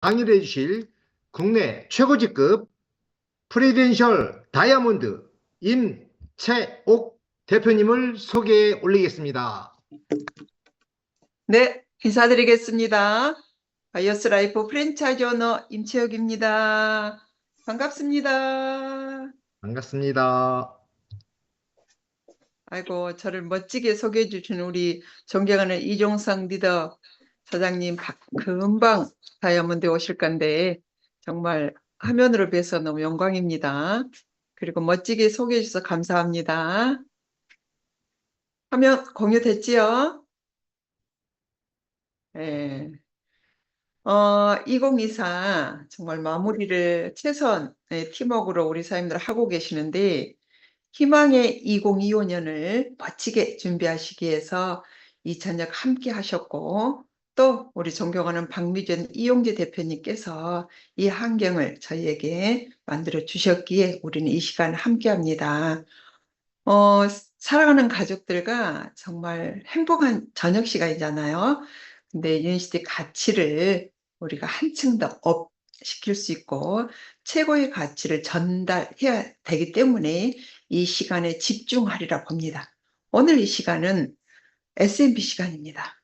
강의를 해주실 국내 최고직급 프리덴셜 다이아몬드 임채옥 대표님을 소개해 올리겠습니다. 네, 인사드리겠습니다. 바이오스 라이프 프랜차이즈 오너 임채혁입니다. 반갑습니다. 반갑습니다. 아이고, 저를 멋지게 소개해 주신 우리 존경하는 이종상 리더 사장님 금방 다이아몬드 오실 건데 정말 화면으로 뵈서 너무 영광입니다. 그리고 멋지게 소개해 주셔서 감사합니다. 화면 공유됐지요? 네. 2024 정말 마무리를 최선의 팀워크로 우리 사장님들 하고 계시는데 희망의 2025년을 멋지게 준비하시기 위해서 이 저녁 함께 하셨고 또 우리 존경하는 박미전 이용재 대표님께서 이 환경을 저희에게 만들어 주셨기에 우리는 이 시간 함께 합니다. 어, 사랑하는 가족들과 정말 행복한 저녁 시간이잖아요. 근데 유니시티 가치를 우리가 한층 더 업 시킬 수 있고 최고의 가치를 전달해야 되기 때문에 이 시간에 집중하리라 봅니다. 오늘 이 시간은 S&P 시간입니다.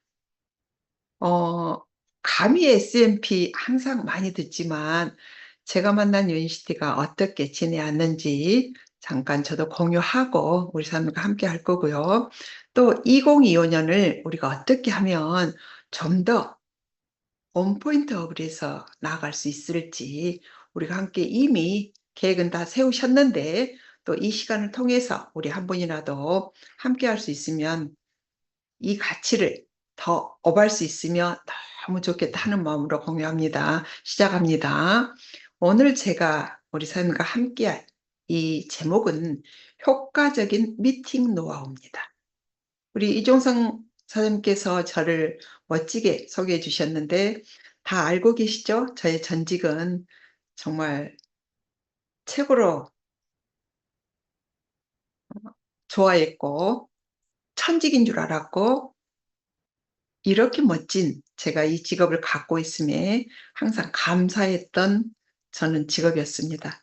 감히 S&P 항상 많이 듣지만 제가 만난 유니시티가 어떻게 지내왔는지 잠깐 저도 공유하고 우리 사람들과 함께 할 거고요. 또 2025년을 우리가 어떻게 하면 좀 더 원포인트 업을해서 나아갈 수 있을지 우리가 함께 이미 계획은 다 세우셨는데 또 이 시간을 통해서 우리 한 분이라도 함께 할 수 있으면 이 가치를 더 업할 수 있으면 너무 좋겠다 하는 마음으로 공유합니다. 시작합니다. 오늘 제가 우리 사장님과 함께할 이 제목은 효과적인 미팅 노하우입니다. 우리 이종성 사장님께서 저를 멋지게 소개해 주셨는데 다 알고 계시죠? 저의 전직은 정말 최고로 좋아했고 천직인 줄 알았고 이렇게 멋진 제가 이 직업을 갖고 있음에 항상 감사했던 저는 직업이었습니다.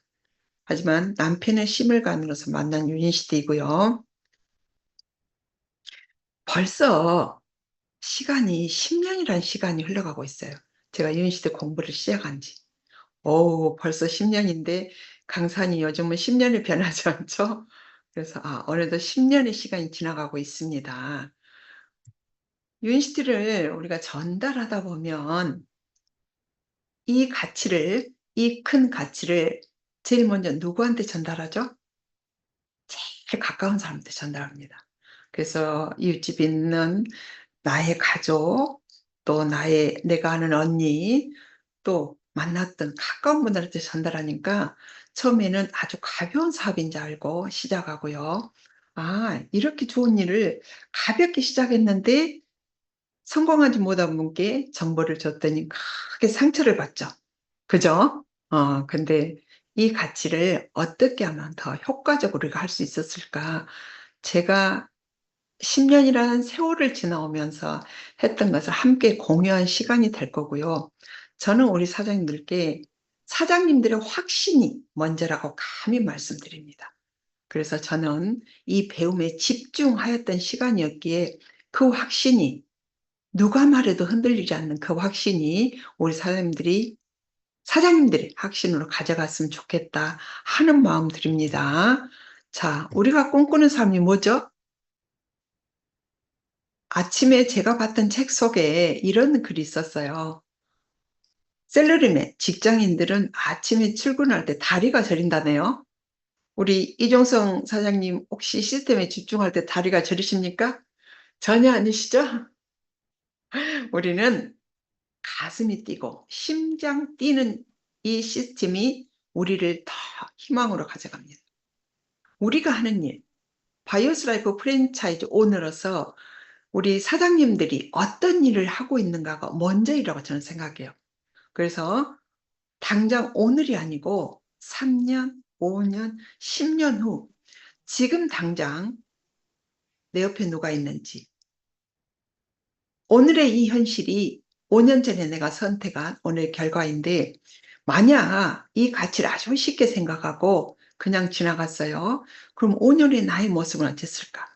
하지만 남편의 심을관으로서 만난 유니시티이고요. 벌써 시간이 10년이라는 시간이 흘러가고 있어요. 제가 유니시티 공부를 시작한 지. 벌써 10년인데 강산이 요즘은 10년이 변하지 않죠? 그래서 어느덧 10년의 시간이 지나가고 있습니다. 유니시티를 우리가 전달하다 보면 이 큰 가치를 제일 먼저 누구한테 전달하죠? 제일 가까운 사람한테 전달합니다. 그래서 이웃집 있는 나의 가족, 또 내가 아는 언니, 또 만났던 가까운 분들한테 전달하니까 처음에는 아주 가벼운 사업인 줄 알고 시작하고요. 이렇게 좋은 일을 가볍게 시작했는데 성공하지 못한 분께 정보를 줬더니 크게 상처를 받죠. 그죠? 근데 이 가치를 어떻게 하면 더 효과적으로 할 수 있었을까? 제가 10년이라는 세월을 지나오면서 했던 것을 함께 공유한 시간이 될 거고요. 저는 우리 사장님들께 사장님들의 확신이 먼저라고 감히 말씀드립니다. 그래서 저는 이 배움에 집중하였던 시간이었기에 그 확신이 누가 말해도 흔들리지 않는 그 확신이 우리 사장님들이 확신으로 가져갔으면 좋겠다 하는 마음 드립니다. 자, 우리가 꿈꾸는 삶이 뭐죠? 아침에 제가 봤던 책 속에 이런 글이 있었어요. 셀러리맨, 직장인들은 아침에 출근할 때 다리가 저린다네요. 우리 이종성 사장님 혹시 시스템에 집중할 때 다리가 저리십니까? 전혀 아니시죠? 우리는 가슴이 뛰고 심장 뛰는 이 시스템이 우리를 더 희망으로 가져갑니다. 우리가 하는 일, 바이오스 라이프 프랜차이즈 오너로서 우리 사장님들이 어떤 일을 하고 있는가가 먼저이라고 저는 생각해요. 그래서 당장 오늘이 아니고 3년, 5년, 10년 후 지금 당장 내 옆에 누가 있는지 오늘의 이 현실이 5년 전에 내가 선택한 오늘 결과인데, 만약 이 가치를 아주 쉽게 생각하고 그냥 지나갔어요. 그럼 5년 후의 나의 모습은 어땠을까?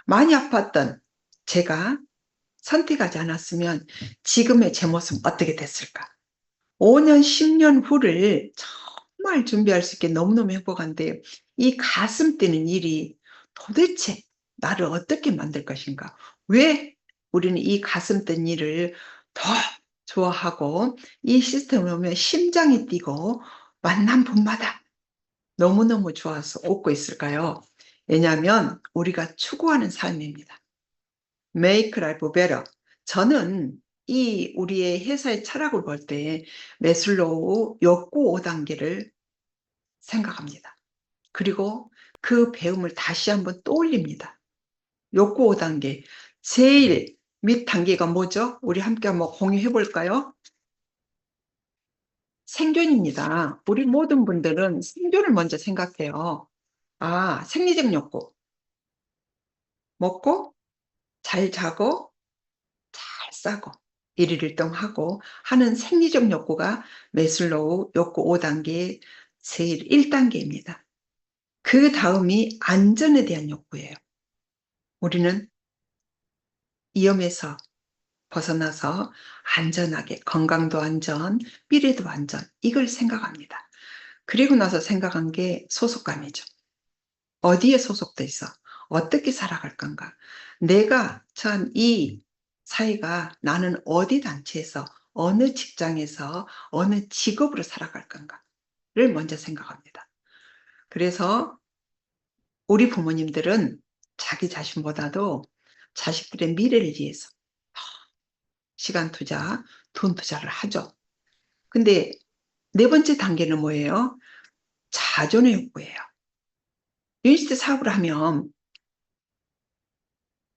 많이 아팠던 제가 선택하지 않았으면 지금의 제 모습은 어떻게 됐을까? 5년, 10년 후를 정말 준비할 수 있게 너무너무 행복한데, 이 가슴 뛰는 일이 도대체 나를 어떻게 만들 것인가? 왜 우리는 이 가슴 뛰는 일을 더 좋아하고, 이 시스템을 보면 심장이 뛰고 만난 분마다 너무너무 좋아서 웃고 있을까요? 왜냐하면 우리가 추구하는 삶입니다. Make life better. 저는 이 우리의 회사의 철학을 볼 때 매슬로우 욕구 5단계를 생각합니다. 그리고 그 배움을 다시 한번 떠올립니다. 욕구 5단계. 제일 밑 단계가 뭐죠? 우리 함께 한번 공유해 볼까요? 생존입니다. 우리 모든 분들은 생존을 먼저 생각해요. 아, 생리적 욕구. 먹고, 잘 자고, 잘 싸고, 일일일동하고 하는 생리적 욕구가 매슬로우 욕구 5단계의 제일 1단계입니다. 그 다음이 안전에 대한 욕구예요. 우리는 위험에서 벗어나서 안전하게 건강도 안전, 미래도 안전, 이걸 생각합니다. 그리고 나서 생각한 게 소속감이죠. 어디에 소속돼 있어? 어떻게 살아갈 건가? 내가 처한 이 사회가 나는 어디 단체에서, 어느 직장에서, 어느 직업으로 살아갈 건가를 먼저 생각합니다. 그래서 우리 부모님들은 자기 자신보다도 자식들의 미래를 위해서 시간 투자, 돈 투자를 하죠. 근데 네 번째 단계는 뭐예요? 자존의 욕구예요. 유니스트 사업을 하면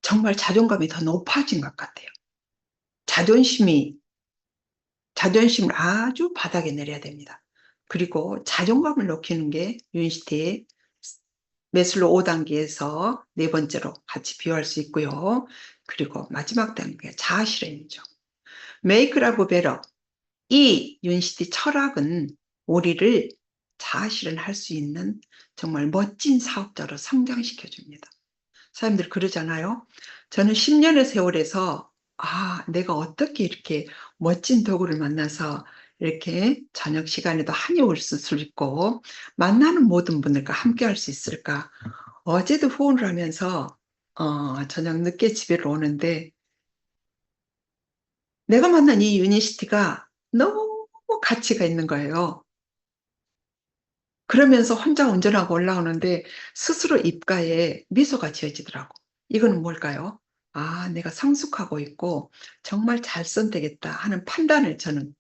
정말 자존감이 더 높아진 것 같아요. 자존심을 아주 바닥에 내려야 됩니다. 그리고 자존감을 높이는 게 유니시티의 매슬로 5단계에서 네 번째로 같이 비유할 수 있고요. 그리고 마지막 단계가 자아실현이죠. Make life better. 이 유니시티 철학은 우리를 자아실현할 수 있는 정말 멋진 사업자로 성장시켜 줍니다. 사람들 그러잖아요. 저는 10년의 세월에서 내가 어떻게 이렇게 멋진 도구를 만나서 이렇게 저녁 시간에도 한이 올 수 있고 만나는 모든 분들과 함께 할 수 있을까? 어제도 후원을 하면서 저녁 늦게 집에 오는데 내가 만난 이 유니시티가 너무 가치가 있는 거예요. 그러면서 혼자 운전하고 올라오는데 스스로 입가에 미소가 지어지더라고. 이거는 뭘까요? 내가 성숙하고 있고 정말 잘 선택했다 하는 판단을 저는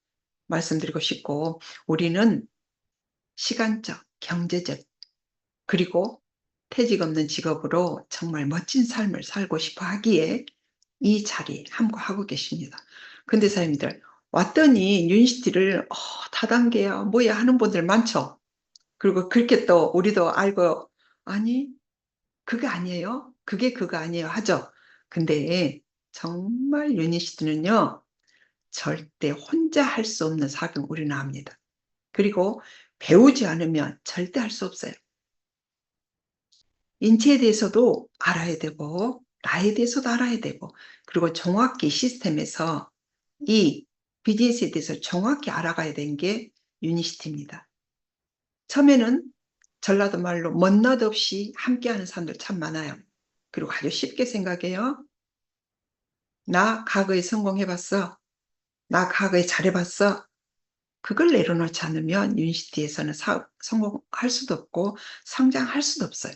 말씀드리고 싶고, 우리는 시간적, 경제적, 그리고 퇴직 없는 직업으로 정말 멋진 삶을 살고 싶어 하기에 이 자리에 함구하고 계십니다. 근데 사장님들 왔더니 유니시티를 다단계야 뭐야 하는 분들 많죠. 그리고 그렇게 또 우리도 알고 아니 그게 아니에요. 그게 그거 아니에요 하죠. 근데 정말 유니시티는요 절대 혼자 할 수 없는 사업을 우리는 압니다. 그리고 배우지 않으면 절대 할 수 없어요. 인체에 대해서도 알아야 되고 나에 대해서도 알아야 되고, 그리고 정확히 시스템에서 이 비즈니스에 대해서 정확히 알아가야 되는 게 유니시티입니다. 처음에는 전라도 말로 멋낯 없이 함께하는 사람들 참 많아요. 그리고 아주 쉽게 생각해요. 나 과거에 성공해봤어. 나 과거에 잘해봤어. 그걸 내려놓지 않으면 유니시티에서는 성공할 수도 없고 성장할 수도 없어요.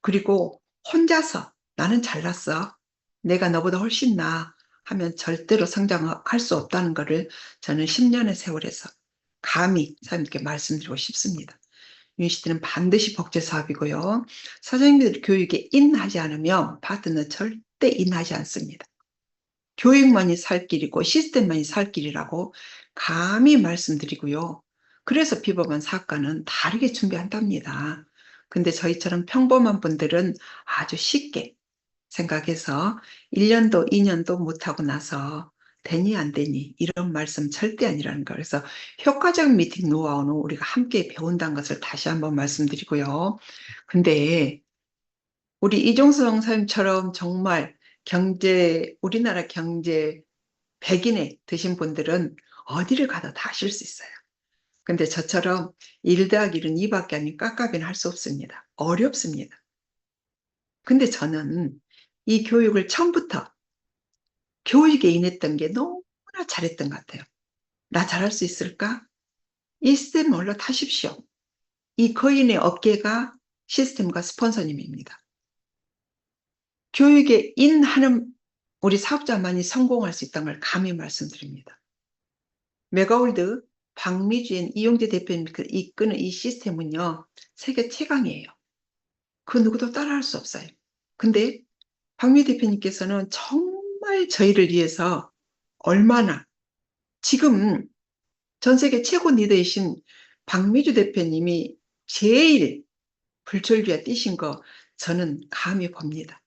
그리고 혼자서 나는 잘났어. 내가 너보다 훨씬 나아 하면 절대로 성장할 수 없다는 것을 저는 10년의 세월에서 감히 사장님께 말씀드리고 싶습니다. 유니시티는 반드시 복제 사업이고요. 사장님들 교육에 인하지 않으면 파트너는 절대 인하지 않습니다. 교육만이 살 길이고 시스템만이 살 길이라고 감히 말씀드리고요. 그래서 비법한 사업가는 다르게 준비한답니다. 근데 저희처럼 평범한 분들은 아주 쉽게 생각해서 1년도 2년도 못하고 나서 되니 안 되니 이런 말씀 절대 아니라는 거. 그래서 효과적인 미팅 노하우는 우리가 함께 배운다는 것을 다시 한번 말씀드리고요. 근데 우리 이종성 선생님처럼 정말 우리나라 경제 백인에 드신 분들은 어디를 가도 다 하실 수 있어요. 근데 저처럼 1 더하기 1은 2밖에 아닌 깝깝이는 할 수 없습니다. 어렵습니다. 근데 저는 이 교육을 처음부터 교육에 인했던 게 너무나 잘했던 것 같아요. 나 잘할 수 있을까? 이 시스템 올라타십시오. 이 거인의 어깨가 시스템과 스폰서님입니다. 교육에 인하는 우리 사업자만이 성공할 수 있다는 걸 감히 말씀드립니다. 메가월드 박미주인 이용재 대표님이 이끄는 이 시스템은요, 세계 최강이에요. 그 누구도 따라할 수 없어요. 근데 박미 대표님께서는 정말 저희를 위해서 얼마나 지금 전 세계 최고 리더이신 박미주 대표님이 제일 불철주야 뛰신 거 저는 감히 봅니다.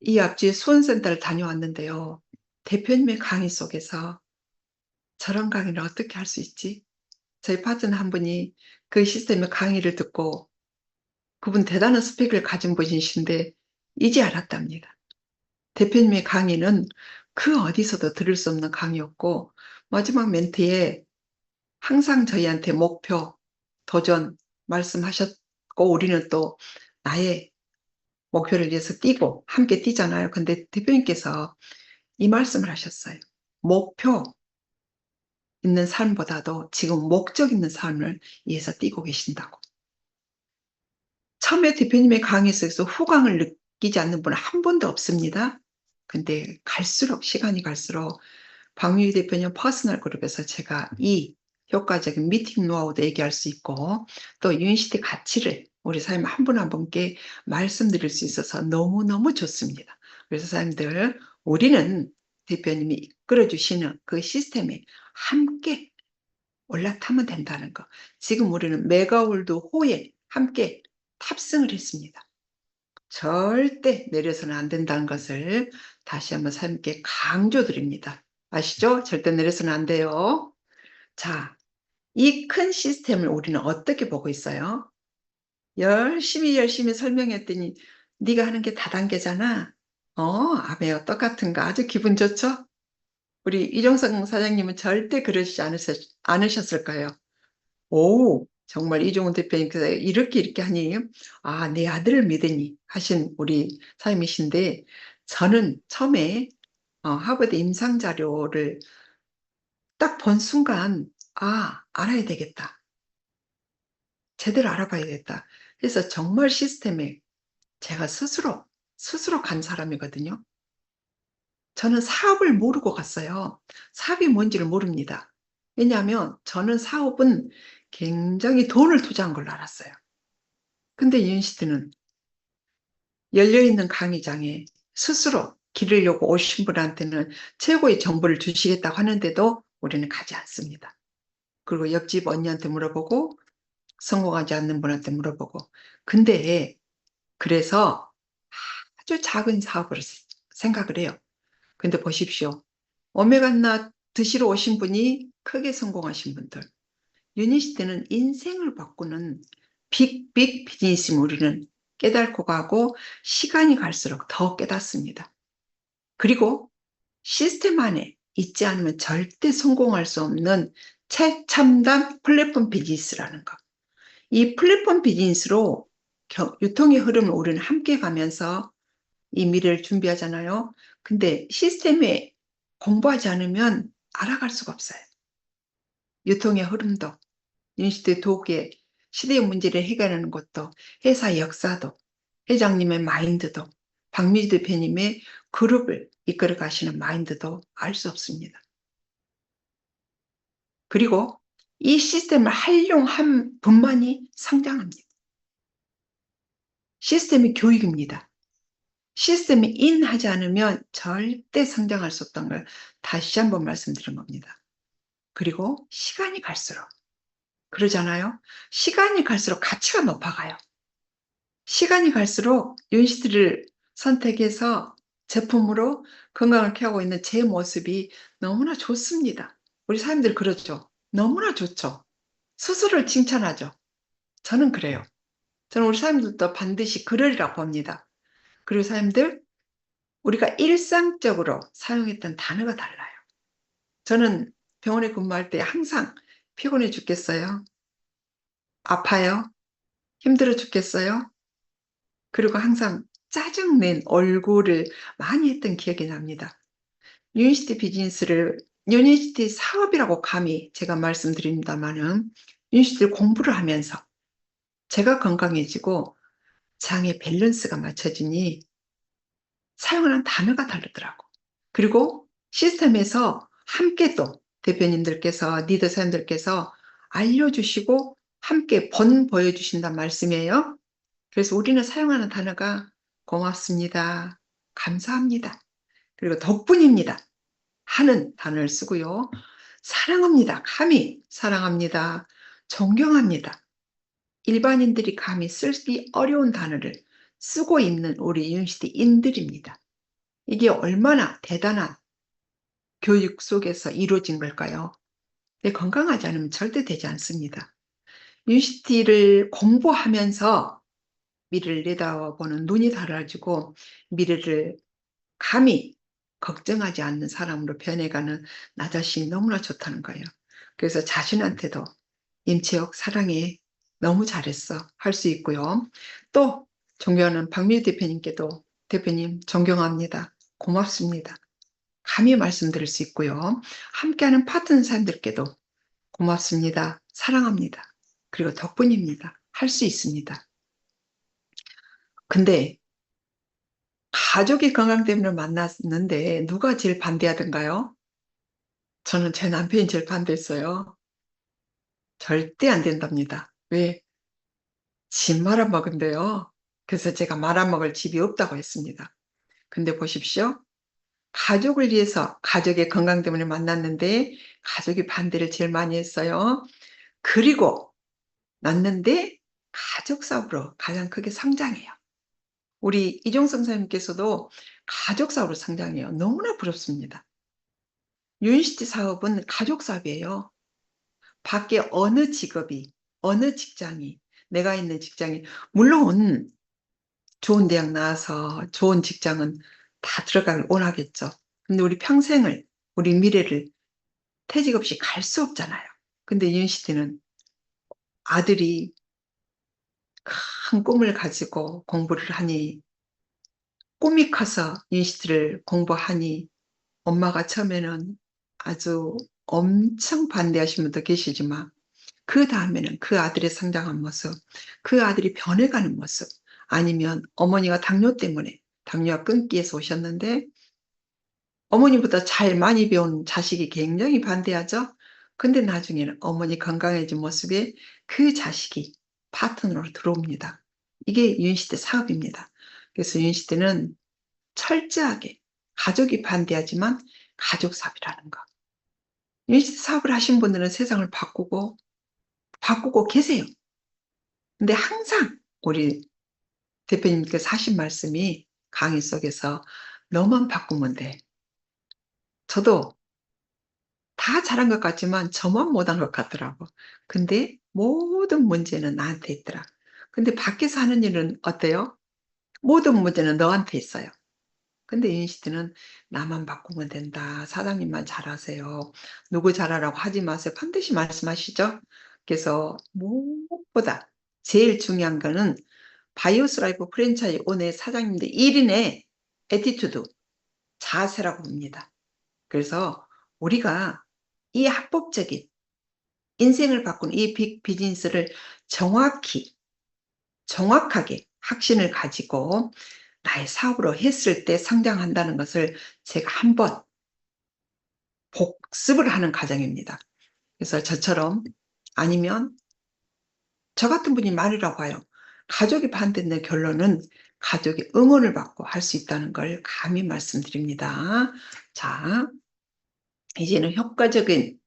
이 앞주에 수원센터를 다녀왔는데요. 대표님의 강의 속에서 저런 강의를 어떻게 할 수 있지? 저희 파트너 한 분이 그 시스템의 강의를 듣고 그분 대단한 스펙을 가진 분이신데 이제 알았답니다. 대표님의 강의는 그 어디서도 들을 수 없는 강의였고 마지막 멘트에 항상 저희한테 목표, 도전 말씀하셨고 우리는 또 나의 목표를 위해서 뛰고 함께 뛰잖아요. 근데 대표님께서 이 말씀을 하셨어요. 목표 있는 삶보다도 지금 목적 있는 삶을 위해서 뛰고 계신다고. 처음에 대표님의 강의 속에서 후광을 느끼지 않는 분은 한 번도 없습니다. 근데 시간이 갈수록 박미유 대표님 퍼스널 그룹에서 제가 이 효과적인 미팅 노하우도 얘기할 수 있고 또 유니시티 가치를 우리 사장님 한 분 한 분께 말씀드릴 수 있어서 너무너무 좋습니다. 그래서 사장님들 우리는 대표님이 이끌어주시는 그 시스템에 함께 올라타면 된다는 거. 지금 우리는 메가월드 호에 함께 탑승을 했습니다. 절대 내려서는 안 된다는 것을 다시 한번 사장님께 강조드립니다. 아시죠? 절대 내려서는 안 돼요. 자, 이 큰 시스템을 우리는 어떻게 보고 있어요? 열심히 설명했더니 네가 하는 게 다단계잖아. 아메요 똑같은 거 아주 기분 좋죠? 우리 이종성 사장님은 절대 그러시지 않으셨을 거예요. 오, 정말 이종훈 대표님께서 이렇게 하니, 내 아들을 믿으니 하신 우리 사장님이신데, 저는 처음에 하버드 임상 자료를 딱 본 순간, 알아야 되겠다. 제대로 알아봐야겠다. 그래서 정말 시스템에 제가 스스로 간 사람이거든요. 저는 사업을 모르고 갔어요. 사업이 뭔지를 모릅니다. 왜냐하면 저는 사업은 굉장히 돈을 투자한 걸로 알았어요. 근데 유니시티는 열려있는 강의장에 스스로 기르려고 오신 분한테는 최고의 정보를 주시겠다고 하는데도 우리는 가지 않습니다. 그리고 옆집 언니한테 물어보고 성공하지 않는 분한테 물어보고 근데 그래서 아주 작은 사업으로 생각을 해요. 근데 보십시오. 오메가나 드시러 오신 분이 크게 성공하신 분들 유니시티는 인생을 바꾸는 빅 비즈니스 우리는 깨닫고 가고 시간이 갈수록 더 깨닫습니다. 그리고 시스템 안에 있지 않으면 절대 성공할 수 없는 최첨단 플랫폼 비즈니스라는 것. 이 플랫폼 비즈니스로 유통의 흐름을 우리는 함께 가면서 이 미래를 준비하잖아요. 근데 시스템에 공부하지 않으면 알아갈 수가 없어요. 유통의 흐름도 유니시티 도구의 시대의 문제를 해결하는 것도 회사의 역사도 회장님의 마인드도 박미주 대표님의 그룹을 이끌어 가시는 마인드도 알 수 없습니다. 그리고 이 시스템을 활용한 분만이 성장합니다. 시스템이 교육입니다. 시스템이 인하지 않으면 절대 성장할 수 없다는 걸 다시 한번 말씀드린 겁니다. 그리고 시간이 갈수록 그러잖아요. 시간이 갈수록 가치가 높아가요. 시간이 갈수록 유니시티를 선택해서 제품으로 건강을 케어하고 있는 제 모습이 너무나 좋습니다. 우리 사람들 그러죠. 너무나 좋죠. 스스로를 칭찬하죠. 저는 그래요. 저는 우리 사람들도 반드시 그러리라 봅니다. 그리고 사람들, 우리가 일상적으로 사용했던 단어가 달라요. 저는 병원에 근무할 때 항상 피곤해 죽겠어요. 아파요. 힘들어 죽겠어요. 그리고 항상 짜증낸 얼굴을 많이 했던 기억이 납니다. 유니시티 비즈니스를, 유니시티 사업이라고 감히 제가 말씀드립니다만은, 유니시티를 공부를 하면서 제가 건강해지고 장의 밸런스가 맞춰지니 사용하는 단어가 다르더라고. 그리고 시스템에서 함께 또 대표님들께서, 리더 사람들께서 알려주시고 함께 보여주신단 말씀이에요. 그래서 우리는 사용하는 단어가 고맙습니다. 감사합니다. 그리고 덕분입니다. 하는 단어를 쓰고요. 사랑합니다. 감히 사랑합니다. 존경합니다. 일반인들이 감히 쓰기 어려운 단어를 쓰고 있는 우리 유니시티인들입니다. 이게 얼마나 대단한 교육 속에서 이루어진 걸까요? 건강하지 않으면 절대 되지 않습니다. 유니시티를 공부하면서 미래를 내다보는 눈이 달라지고 미래를 감히 걱정하지 않는 사람으로 변해가는 나 자신이 너무나 좋다는 거예요. 그래서 자신한테도 임채옥 사랑해, 너무 잘했어 할 수 있고요. 또 존경하는 박미유 대표님께도 대표님 존경합니다. 고맙습니다. 감히 말씀드릴 수 있고요. 함께하는 파트너 사람들께도 고맙습니다. 사랑합니다. 그리고 덕분입니다. 할 수 있습니다. 근데 가족이 건강 때문에 만났는데 누가 제일 반대하던가요? 저는 제 남편이 제일 반대했어요. 절대 안 된답니다. 왜? 집 말아먹은데요. 그래서 제가 말아먹을 집이 없다고 했습니다. 근데 보십시오. 가족을 위해서 가족의 건강 때문에 만났는데 가족이 반대를 제일 많이 했어요. 그리고 낳는데 가족 사업으로 가장 크게 성장해요. 우리 이종성 선생님께서도 가족 사업으로 성장해요. 너무나 부럽습니다. 유니시티 사업은 가족 사업이에요. 밖에 어느 직업이, 어느 직장이, 내가 있는 직장이, 물론 좋은 대학 나와서 좋은 직장은 다 들어가길 원하겠죠. 근데 우리 평생을, 우리 미래를 퇴직 없이 갈 수 없잖아요. 근데 유니시티는 아들이 큰 꿈을 가지고 공부를 하니, 꿈이 커서 유니시티를 공부하니, 엄마가 처음에는 아주 엄청 반대하신 분도 계시지만, 그 다음에는 그 아들의 성장한 모습, 그 아들이 변해가는 모습, 아니면 어머니가 당뇨 때문에 당뇨가 끊기에서 오셨는데 어머니보다 잘 많이 배운 자식이 굉장히 반대하죠. 근데 나중에는 어머니 건강해진 모습에 그 자식이 파트너로 들어옵니다. 이게 유니시티 사업입니다. 그래서 유니시티는 철저하게 가족이 반대하지만 가족 사업이라는 거. 유니시티 사업을 하신 분들은 세상을 바꾸고 계세요. 근데 항상 우리 대표님께서 하신 말씀이 강의 속에서 너만 바꾸면 돼. 저도 다 잘한 것 같지만 저만 못한 것 같더라고. 근데 모든 문제는 나한테 있더라. 근데 밖에서 하는 일은 어때요? 모든 문제는 너한테 있어요. 근데 유니시티는 나만 바꾸면 된다. 사장님만 잘하세요. 누구 잘하라고 하지 마세요. 반드시 말씀하시죠. 그래서 무엇보다 제일 중요한 거는 바이오스 라이프 프랜차이즈 오너의 사장님들 1인의 애티튜드, 자세라고 봅니다. 그래서 우리가 이 합법적인 인생을 바꾸는 이 빅 비즈니스를 정확하게 확신을 가지고 나의 사업으로 했을 때 성장한다는 것을 제가 한번 복습을 하는 과정입니다. 그래서 저처럼, 아니면 저 같은 분이 말이라고 해요. 가족이 반대된 결론은 가족의 응원을 받고 할 수 있다는 걸 감히 말씀드립니다. 자, 이제는 효과적인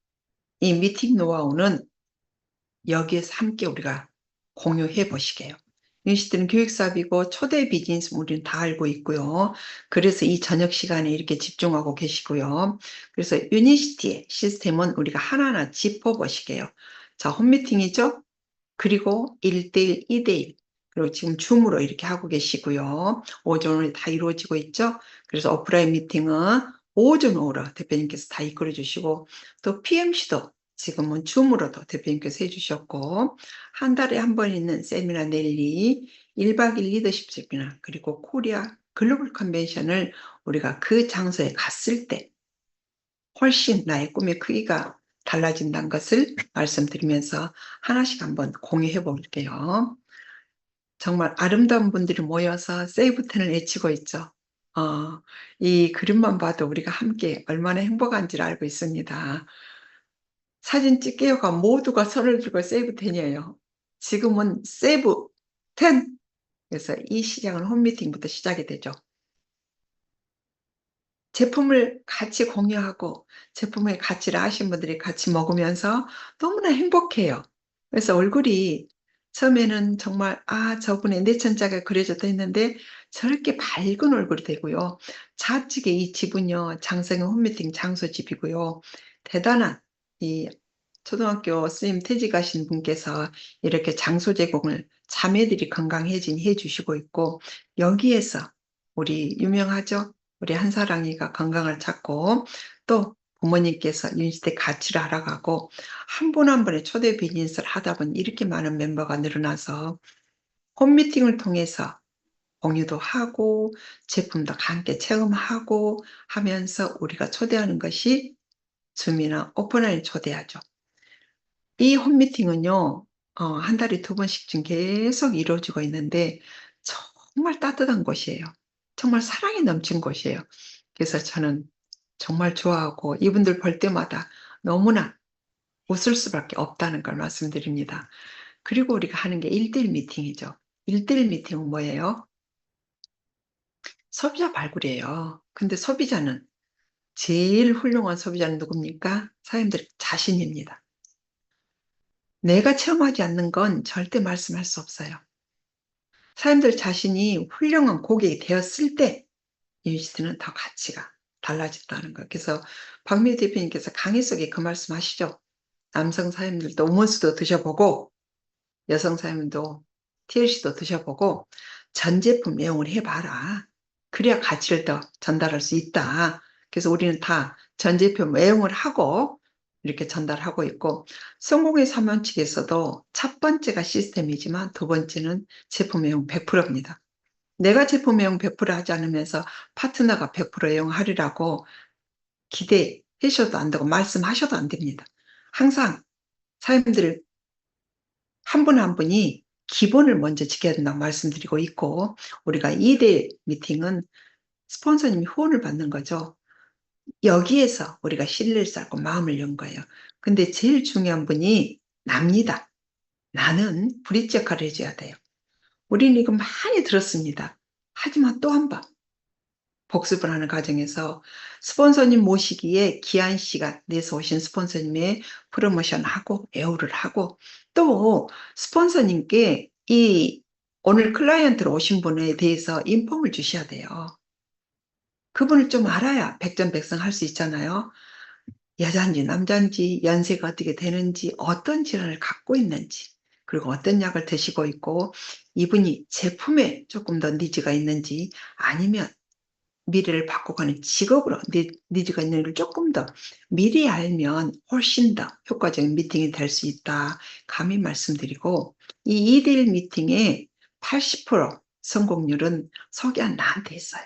이 미팅 노하우는 여기에서 함께 우리가 공유해 보시게요. 유니시티는 교육사업이고 초대 비즈니스 우리는 다 알고 있고요. 그래서 이 저녁 시간에 이렇게 집중하고 계시고요. 그래서 유니시티의 시스템은 우리가 하나하나 짚어보시게요. 자, 홈미팅이죠? 그리고 1대1, 2대1, 그리고 지금 줌으로 이렇게 하고 계시고요. 오전에 다 이루어지고 있죠? 그래서 오프라인 미팅은 오전 오후로 대표님께서 다 이끌어 주시고, 또 PMC도 지금은 줌으로도 대표님께서 해주셨고, 한 달에 한 번 있는 세미나 랠리, 1박 2일 리더십 세미나, 그리고 코리아 글로벌 컨벤션을 우리가 그 장소에 갔을 때 훨씬 나의 꿈의 크기가 달라진다는 것을 말씀드리면서 하나씩 한번 공유해 볼게요. 정말 아름다운 분들이 모여서 세이브텐을 외치고 있죠. 이 그림만 봐도 우리가 함께 얼마나 행복한지를 알고 있습니다. 사진 찍게요가 모두가 손을 들고 세이브텐이에요. 지금은 세이브텐! 그래서 이 시장은 홈미팅부터 시작이 되죠. 제품을 같이 공유하고 제품의 가치를 아신 분들이 같이 먹으면서 너무나 행복해요. 그래서 얼굴이 처음에는 정말 저분의 내천자가 그려졌다 했는데 저렇게 밝은 얼굴이 되고요. 좌측에 이 집은요, 장성의 홈미팅 장소집이고요. 대단한 이 초등학교 선생님 퇴직하신 분께서 이렇게 장소 제공을 자매들이 건강해진 해주시고 있고, 여기에서 우리 유명하죠? 우리 한사랑이가 건강을 찾고, 또 부모님께서 유니시티 가치를 알아가고, 한 분 한 분의 초대 비즈니스를 하다 보니 이렇게 많은 멤버가 늘어나서 홈미팅을 통해서 공유도 하고 제품도 함께 체험하고 하면서 우리가 초대하는 것이 줌이나 오프라인 초대하죠. 이 홈미팅은요, 한 달에 2번씩 지금 계속 이루어지고 있는데 정말 따뜻한 곳이에요. 정말 사랑이 넘친 곳이에요. 그래서 저는 정말 좋아하고 이분들 볼 때마다 너무나 웃을 수밖에 없다는 걸 말씀드립니다. 그리고 우리가 하는 게 1대1 미팅이죠. 1대1 미팅은 뭐예요? 소비자 발굴이에요. 근데 소비자는 제일 훌륭한 소비자는 누굽니까? 사람들 자신입니다. 내가 체험하지 않는 건 절대 말씀할 수 없어요. 사람들 자신이 훌륭한 고객이 되었을 때 유니시티는 더 가치가 달라진다는 거예요. 그래서 박미애 대표님께서 강의 속에 그 말씀하시죠. 남성 사장님들도 오몬스도 드셔보고 여성 사장님도 TLC도 드셔보고 전 제품 애용을 해봐라. 그래야 가치를 더 전달할 수 있다. 그래서 우리는 다 전 제품 애용을 하고 이렇게 전달하고 있고, 성공의 3원칙에서도 첫 번째가 시스템이지만 두 번째는 제품 애용 100%입니다. 내가 제품 애용 100% 하지 않으면서 파트너가 100% 애용하리라고 기대하셔도 안 되고 말씀하셔도 안 됩니다. 항상 사장님들 한 분 한 분이 기본을 먼저 지켜야 된다고 말씀드리고 있고, 우리가 2대 미팅은 스폰서님이 후원을 받는 거죠. 여기에서 우리가 신뢰를 쌓고 마음을 연 거예요. 근데 제일 중요한 분이 납니다. 나는 브릿지 역할을 해줘야 돼요. 우리는 이거 많이 들었습니다. 하지만 또 한 번 복습을 하는 과정에서 스폰서님 모시기에 기한 시간 내서 오신 스폰서님의 프로모션하고 에어를 하고, 또 스폰서님께 이 오늘 클라이언트로 오신 분에 대해서 인폼을 주셔야 돼요. 그분을 좀 알아야 백전백승 할 수 있잖아요. 여자인지 남자인지, 연세가 어떻게 되는지, 어떤 질환을 갖고 있는지, 그리고 어떤 약을 드시고 있고, 이분이 제품에 조금 더 니즈가 있는지, 아니면 미래를 바꿔가는 직업으로 니즈가 있는 걸 조금 더 미리 알면 훨씬 더 효과적인 미팅이 될 수 있다. 감히 말씀드리고, 이 2대1 미팅의 80% 성공률은 소개한 나한테 있어요.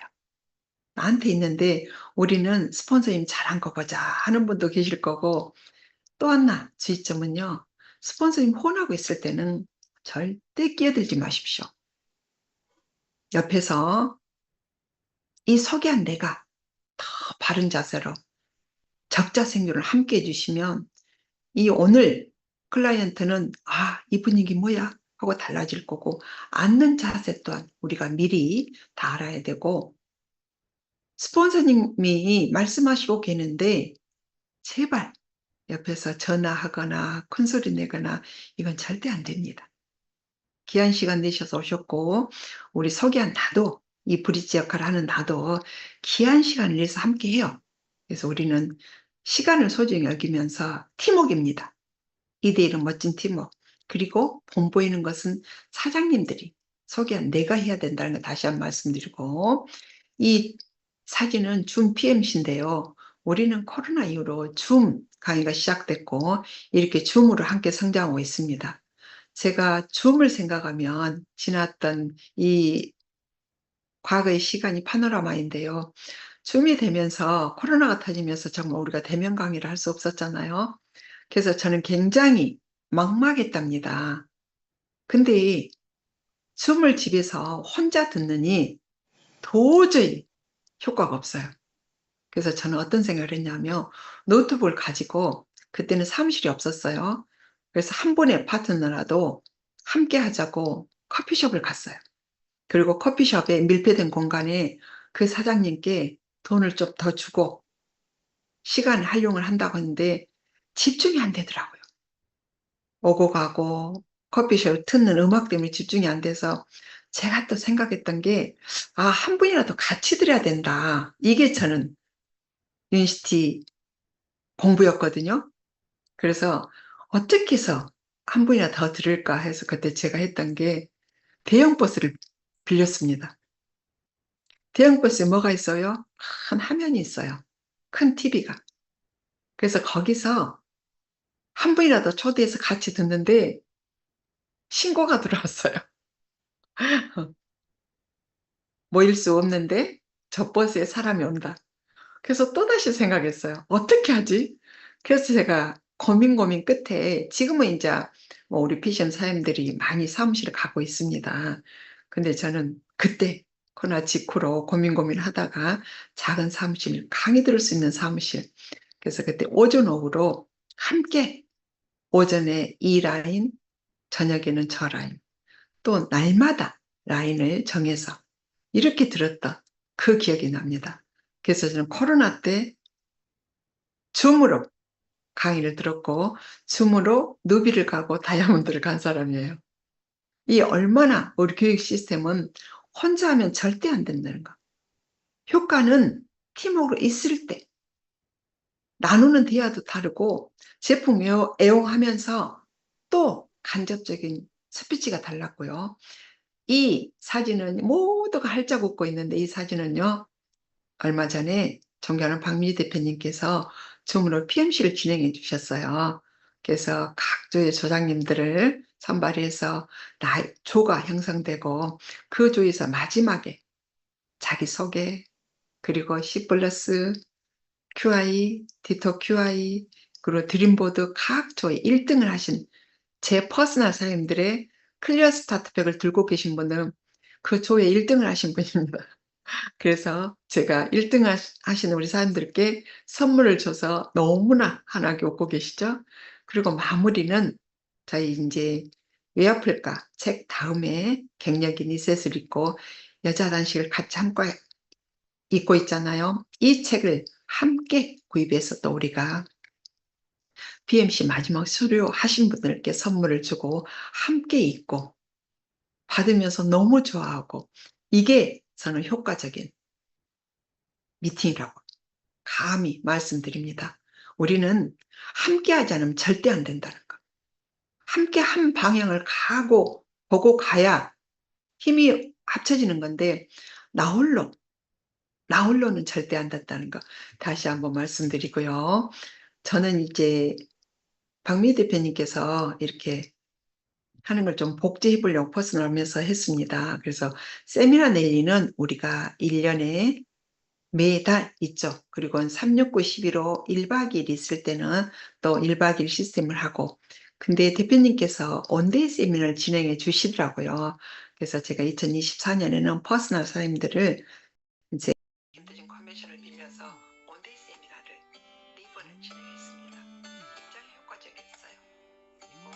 나한테 있는데 우리는 스폰서님 잘한 거 보자 하는 분도 계실 거고, 또 하나 주의점은요, 스폰서님 혼하고 있을 때는 절대 끼어들지 마십시오. 옆에서 이 소개한 내가 더 바른 자세로 적자생률을 함께 해주시면 이 오늘 클라이언트는 이 분위기 뭐야 하고 달라질 거고, 앉는 자세 또한 우리가 미리 다 알아야 되고, 스폰서님이 말씀하시고 계는데 제발 옆에서 전화하거나 큰소리 내거나 이건 절대 안 됩니다. 귀한 시간 내셔서 오셨고, 우리 서기한 나도, 이 브릿지 역할을 하는 나도 귀한 시간을 내서 함께 해요. 그래서 우리는 시간을 소중히 여기면서 팀워크입니다. 2대1은 멋진 팀워크. 그리고 본보이는 것은 사장님들이, 서기한 내가 해야 된다는 거 다시 한번 말씀드리고, 이 사진은 줌 PMC인데요. 우리는 코로나 이후로 줌 강의가 시작됐고 이렇게 줌으로 함께 성장하고 있습니다. 제가 줌을 생각하면 지났던 이 과거의 시간이 파노라마인데요. 줌이 되면서 코로나가 터지면서 정말 우리가 대면 강의를 할 수 없었잖아요. 그래서 저는 굉장히 막막했답니다. 근데 줌을 집에서 혼자 듣느니 도저히 효과가 없어요. 그래서 저는 어떤 생각을 했냐면 노트북을 가지고 그때는 사무실이 없었어요. 그래서 한 분의 파트너라도 함께 하자고 커피숍을 갔어요. 그리고 커피숍에 밀폐된 공간에 그 사장님께 돈을 좀 더 주고 시간 활용을 한다고 하는데 집중이 안 되더라고요. 오고 가고 커피숍 듣는 음악 때문에 집중이 안 돼서 제가 또 생각했던 게, 아, 한 분이라도 같이 들어야 된다. 이게 저는 유니시티 공부였거든요. 그래서 어떻게 해서 한 분이나 더 들을까 해서 그때 제가 했던 게 대형 버스를 빌렸습니다. 대형 버스에 뭐가 있어요? 큰 화면이 있어요. 큰 TV가. 그래서 거기서 한 분이라도 초대해서 같이 듣는데 신고가 들어왔어요. 모일 수 없는데 저 버스에 사람이 온다. 그래서 또다시 생각했어요. 어떻게 하지? 그래서 제가 고민 끝에 지금은 이제 뭐 우리 피션 사장님들이 많이 사무실을 가고 있습니다. 근데 저는 그때 코로나 직후로 고민 하다가 작은 사무실, 강의 들을 수 있는 사무실. 그래서 그때 오전 오후로 함께 오전에 이 라인, 저녁에는 저 라인, 또 날마다 라인을 정해서 이렇게 들었던 그 기억이 납니다. 그래서 저는 코로나 때 줌으로 강의를 들었고 줌으로 누비를 가고 다이아몬드를 간 사람이에요. 이 얼마나 우리 교육 시스템은 혼자 하면 절대 안 된다는 거. 효과는 팀워크로 있을 때 나누는 대화도 다르고 제품 애용하면서 또 간접적인 스피치가 달랐고요. 이 사진은 모두가 활짝 웃고 있는데 이 사진은요. 얼마 전에 존경하는 박미희 대표님께서 줌으로 PMC를 진행해 주셨어요. 그래서 각 조의 조장님들을 선발해서 조가 형성되고 그 조에서 마지막에 자기소개, 그리고 C 플러스, QI, 디토 QI, 그리고 드림보드 각 조에 1등을 하신 제 퍼스널 사장님들의 클리어 스타트팩을 들고 계신 분은 그 조에 1등을 하신 분입니다. 그래서 제가 1등 하시는 우리 사람들께 선물을 줘서 너무나 환하게 웃고 계시죠? 그리고 마무리는 저희 이제 왜 아플까 책 다음에 갱년기 리셋을 읽고 여자 단식을 같이 함께 읽고 있잖아요. 이 책을 함께 구입해서 또 우리가 BMC 마지막 수료하신 분들께 선물을 주고 함께 읽고 받으면서 너무 좋아하고 이게 저는 효과적인 미팅이라고 감히 말씀드립니다. 우리는 함께 하지 않으면 절대 안 된다는 거. 함께 한 방향을 보고 가야 힘이 합쳐지는 건데 나 홀로는 절대 안 된다는 거 다시 한번 말씀드리고요. 저는 이제 박미 대표님께서 이렇게 하는 걸 좀 복제해 보려고 퍼스널하면서 했습니다. 그래서 세미나 랠리는 우리가 1년에 매달 있죠. 그리고 369, 11호 1박 2일 있을 때는 또 1박 2일 시스템을 하고 근데 대표님께서 온데이 세미나를 진행해 주시더라고요. 그래서 제가 2024년에는 퍼스널 사장님들을 이제 힘든 컨벤션을 빌려서 온데이 세미나를 4번을 진행했습니다. 굉장히 효과적이었어요. 그리고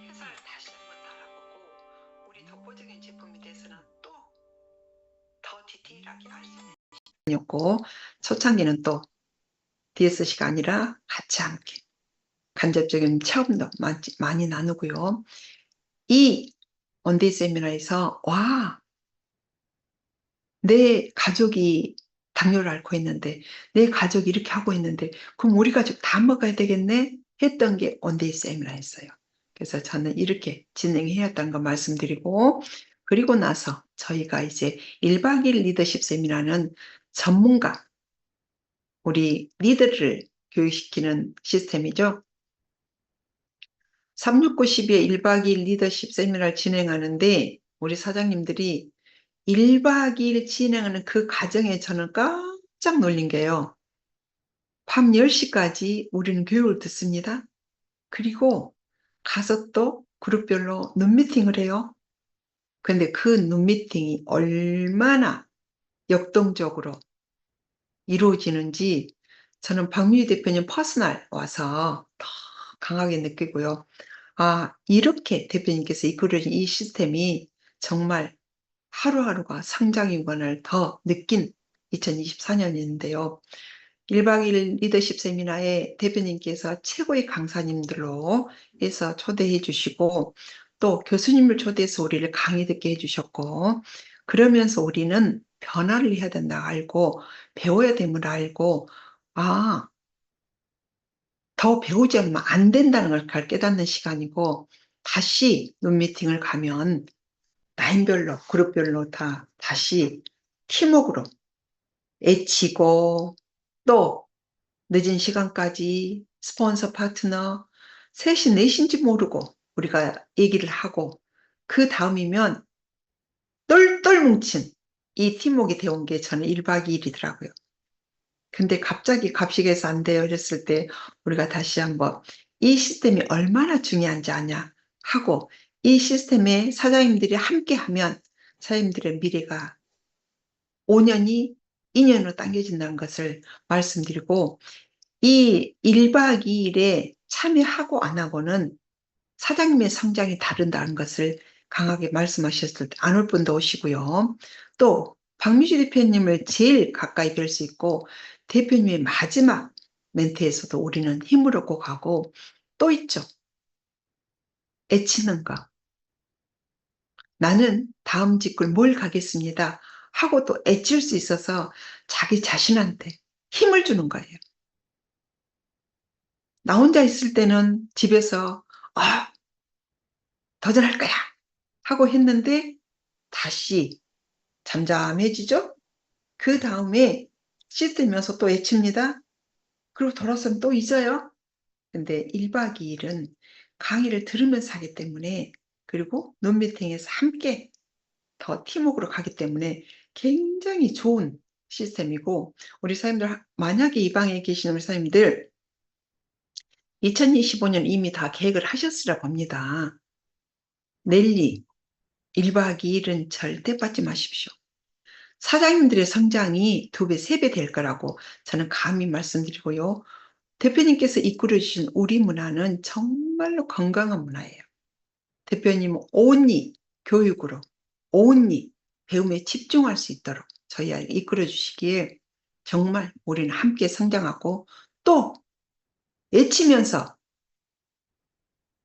회사를 다시 한번 알아보고 우리 독보적인 제품에 대해서는 또 더 디테일하게 알 수 있는 였고 초창기는 또 DSC가 아니라 같이 함께 간접적인 체험도 많이 나누고요. 이 원데이 세미나에서 와, 내 가족이 당뇨를 앓고 있는데 내 가족이 이렇게 하고 있는데 그럼 우리 가족 다 먹어야 되겠네 했던 게 원데이 세미나였어요. 그래서 저는 이렇게 진행해왔다는 거 말씀드리고 그리고 나서 저희가 이제 1박 2일 리더십 세미나는 전문가 우리 리더를 교육시키는 시스템이죠. 36912의 1박 2일 리더십 세미나를 진행하는데 우리 사장님들이 1박 2일 진행하는 그 과정에 저는 깜짝 놀란 게요. 밤 10시까지 우리는 교육을 듣습니다. 그리고 가서 또 그룹별로 눈미팅을 해요. 근데 그 눈미팅이 얼마나 역동적으로 이루어지는지 저는 박미희 대표님 퍼스널 와서 더 강하게 느끼고요. 아, 이렇게 대표님께서 이끌어진 이 시스템이 정말 하루하루가 성장이구나를 더 느낀 2024년인데요. 1박 2일 리더십 세미나에 대표님께서 최고의 강사님들로 해서 초대해 주시고 또 교수님을 초대해서 우리를 강의 듣게 해주셨고 그러면서 우리는 변화를 해야 된다 알고 배워야 됨을 알고 아, 더 배우지 않으면 안 된다는 걸 깨닫는 시간이고 다시 눈미팅을 가면 라인별로 그룹별로 다 다시 팀워크로 애치고 또 늦은 시간까지 스폰서 파트너 셋이 넷인지 모르고 우리가 얘기를 하고 그 다음이면 똘똘 뭉친 이 팀워크가 되어온 게 저는 1박 2일이더라고요. 근데 갑자기 갑식에서 안 돼요 이랬을 때 우리가 다시 한번 이 시스템이 얼마나 중요한지 아냐 하고 이 시스템에 사장님들이 함께 하면 사장님들의 미래가 5년이 2년으로 당겨진다는 것을 말씀드리고 이 1박 2일에 참여하고 안 하고는 사장님의 성장이 다른다는 것을 강하게 말씀하셨을 때 안 올 분도 오시고요. 또 박미주 대표님을 제일 가까이 뵐 수 있고 대표님의 마지막 멘트에서도 우리는 힘을 얻고 가고 또 있죠. 애치는 거. 나는 다음 직구를 뭘 가겠습니다. 하고 또 애칠 수 있어서 자기 자신한테 힘을 주는 거예요. 나 혼자 있을 때는 집에서 아, 도전할 거야 하고 했는데 다시 잠잠해지죠? 그 다음에 씻으면서 또 애칩니다. 그리고 돌아서면 또 잊어요. 근데 1박 2일은 강의를 들으면서 하기 때문에 그리고 논미팅에서 함께 더 팀워크로 가기 때문에 굉장히 좋은 시스템이고 우리 사장님들 만약에 이 방에 계시는 우리 사장님들 2025년 이미 다 계획을 하셨으라 봅니다. 랠리 1박 2일은 절대 빠지 마십시오. 사장님들의 성장이 2배, 3배 될 거라고 저는 감히 말씀드리고요. 대표님께서 이끌어 주신 우리 문화는 정말로 건강한 문화예요. 대표님은 온리 교육으로 온리 배움에 집중할 수 있도록 저희에게 이끌어 주시기에 정말 우리는 함께 성장하고 또 외치면서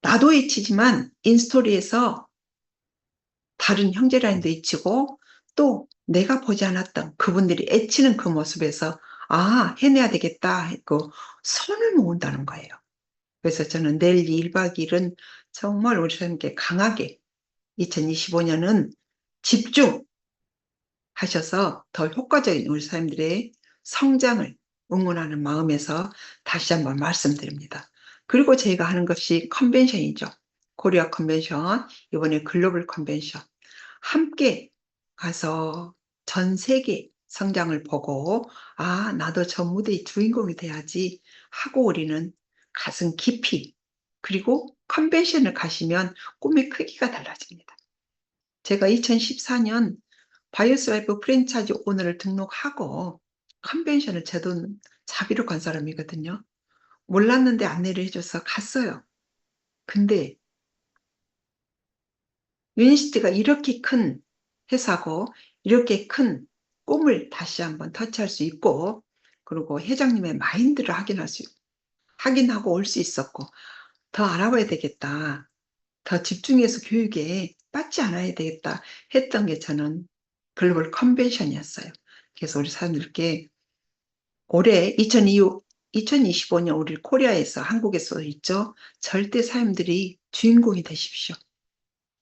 나도 외치지만 인스토리에서 다른 형제라인도 외치고 또 내가 보지 않았던 그분들이 애치는 그 모습에서 아 해내야 되겠다 했고 손을 모은다는 거예요. 그래서 저는 내일 1박 2일은 정말 우리 사람께 강하게 2025년은 집중하셔서 더 효과적인 우리 사람들의 성장을 응원하는 마음에서 다시 한번 말씀드립니다. 그리고 저희가 하는 것이 컨벤션이죠. 코리아 컨벤션, 이번에 글로벌 컨벤션. 함께 가서 전 세계 성장을 보고 아 나도 저 무대의 주인공이 돼야지 하고 우리는 가슴 깊이 그리고 컨벤션을 가시면 꿈의 크기가 달라집니다. 제가 2014년 바이오스라이프 프랜차이즈 오너를 등록하고 컨벤션을 제 돈 자비로 간 사람이거든요. 몰랐는데 안내를 해줘서 갔어요. 근데 유니시티가 이렇게 큰 회사고 이렇게 큰 꿈을 다시 한번 터치할 수 있고 그리고 회장님의 마인드를 확인하고 올 수 있었고 더 알아봐야 되겠다. 더 집중해서 교육에 빠지 않아야 되겠다 했던 게 저는 글로벌 컨벤션이었어요. 그래서 우리 사람들께 올해 2025년 우리 코리아에서 한국에서 있죠. 절대 사람들이 주인공이 되십시오.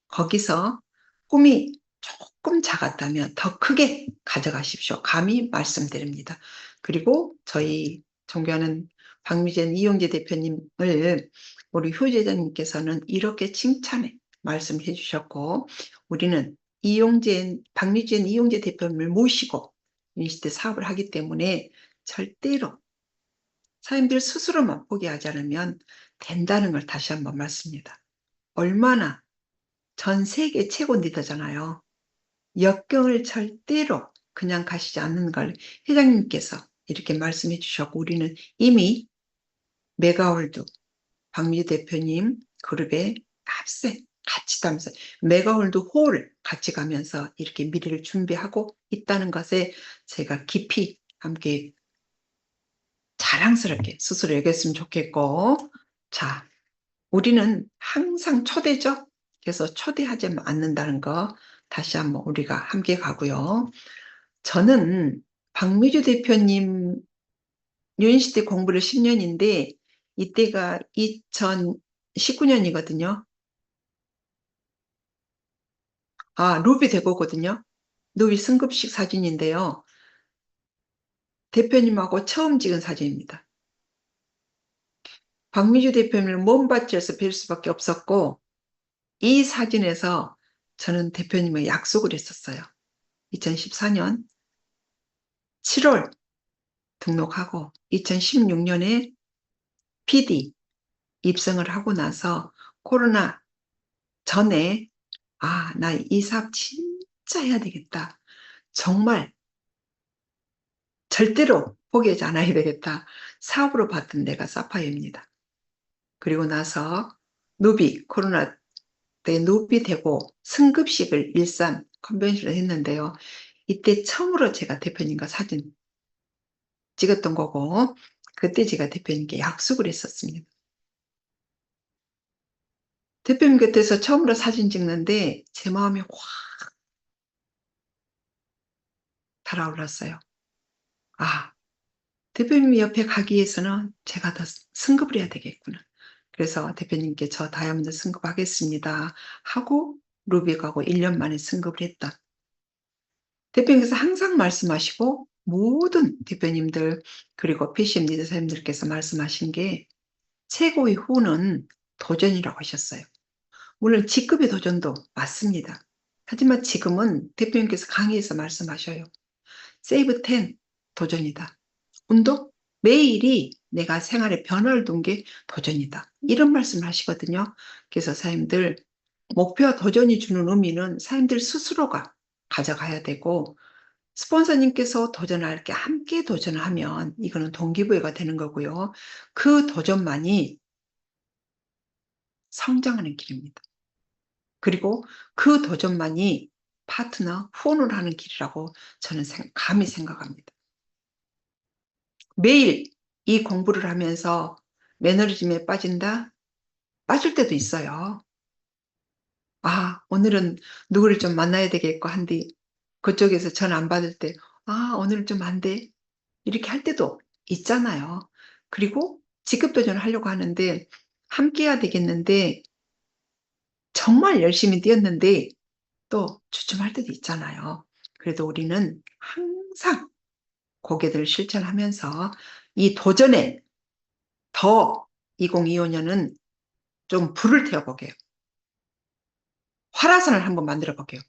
거기서 꿈이 조금 작았다면 더 크게 가져가십시오. 감히 말씀드립니다. 그리고 저희 존경하는 박미진 이용재 대표님을 우리 효재자님께서는 이렇게 칭찬해 말씀해 주셨고, 우리는 박미진 이용재 대표님을 모시고 인시대 사업을 하기 때문에 절대로 사람들 스스로만 포기하지 않으면 된다는 걸 다시 한번 말씀입니다. 얼마나 전 세계 최고 리더잖아요. 역경을 절대로 그냥 가시지 않는 걸 회장님께서 이렇게 말씀해 주셨고, 우리는 이미 메가월드 박미주 대표님 그룹에 합세 같이 가면서 메가월드 홀 같이 가면서 이렇게 미래를 준비하고 있다는 것에 제가 깊이 함께 자랑스럽게 스스로 여겼으면 좋겠고, 자, 우리는 항상 초대죠. 그래서 초대하지 않는다는 거 다시 한번 우리가 함께 가고요. 저는 박미주 대표님 유인시대 공부를 10년인데 이때가 2019년이거든요. 루비 대고거든요. 루비 승급식 사진인데요. 대표님하고 처음 찍은 사진입니다. 박미주 대표님을 먼밭지에서 뵐 수밖에 없었고, 이 사진에서 저는 대표님의 약속을 했었어요. 2014년 7월 등록하고 2016년에 PD 입성을 하고 나서 코로나 전에 나 이 사업 진짜 해야 되겠다. 정말 절대로 포기하지 않아야 되겠다. 사업으로 봤던 데가 사파이어입니다. 그리고 나서 코로나 때 누비 되고 승급식을 일산 컨벤션을 했는데요. 이때 처음으로 제가 대표님과 사진 찍었던 거고, 그때 제가 대표님께 약속을 했었습니다. 대표님 곁에서 처음으로 사진 찍는데 제 마음이 확 달아올랐어요. 대표님 옆에 가기 위해서는 제가 더 승급을 해야 되겠구나. 그래서 대표님께 저 다이아몬드 승급하겠습니다 하고 루비 가고 1년 만에 승급을 했다. 대표님께서 항상 말씀하시고 모든 대표님들 그리고 PCM 리더사님들께서 말씀하신 게 최고의 후는 도전이라고 하셨어요. 물론 직급의 도전도 맞습니다. 하지만 지금은 대표님께서 강의에서 말씀하셔요. 세이브 10 도전이다. 운동? 매일이 내가 생활에 변화를 둔 게 도전이다. 이런 말씀을 하시거든요. 그래서 사람들 목표와 도전이 주는 의미는 사람들 스스로가 가져가야 되고, 스폰서님께서 도전할 게 함께 도전하면 이거는 동기부여가 되는 거고요. 그 도전만이 성장하는 길입니다. 그리고 그 도전만이 파트너, 후원을 하는 길이라고 저는 감히 생각합니다. 매일 이 공부를 하면서 매너리즘에 빠진다? 빠질 때도 있어요. 오늘은 누구를 좀 만나야 되겠고 한데 그쪽에서 전화 안 받을 때 오늘은 좀 안 돼. 이렇게 할 때도 있잖아요. 그리고 직급 도전을 하려고 하는데 함께 해야 되겠는데 정말 열심히 뛰었는데 또 주춤할 때도 있잖아요. 그래도 우리는 항상 고개들을 실천하면서 이 도전에 더 2025년은 좀 불을 태워보게요. 화라산을 한번 만들어 볼게요.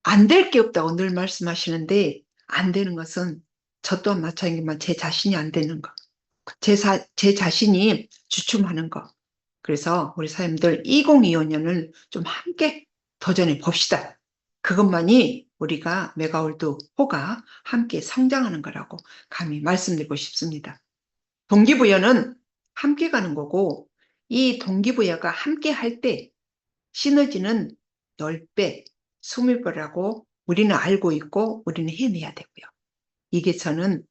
안 될 게 없다고 늘 말씀하시는데 안 되는 것은 저 또한 마찬가지지만 제 자신이 안 되는 거. 제 자신이 주춤하는 거. 그래서 우리 사람들 2025년을 좀 함께 도전해 봅시다. 그것만이 우리가 메가월드 호가 함께 성장하는 거라고 감히 말씀드리고 싶습니다. 동기부여는 함께 가는 거고, 이 동기부여가 함께 할 때 시너지는 10배, 20배라고 우리는 알고 있고 우리는 해내야 되고요. 이게 저는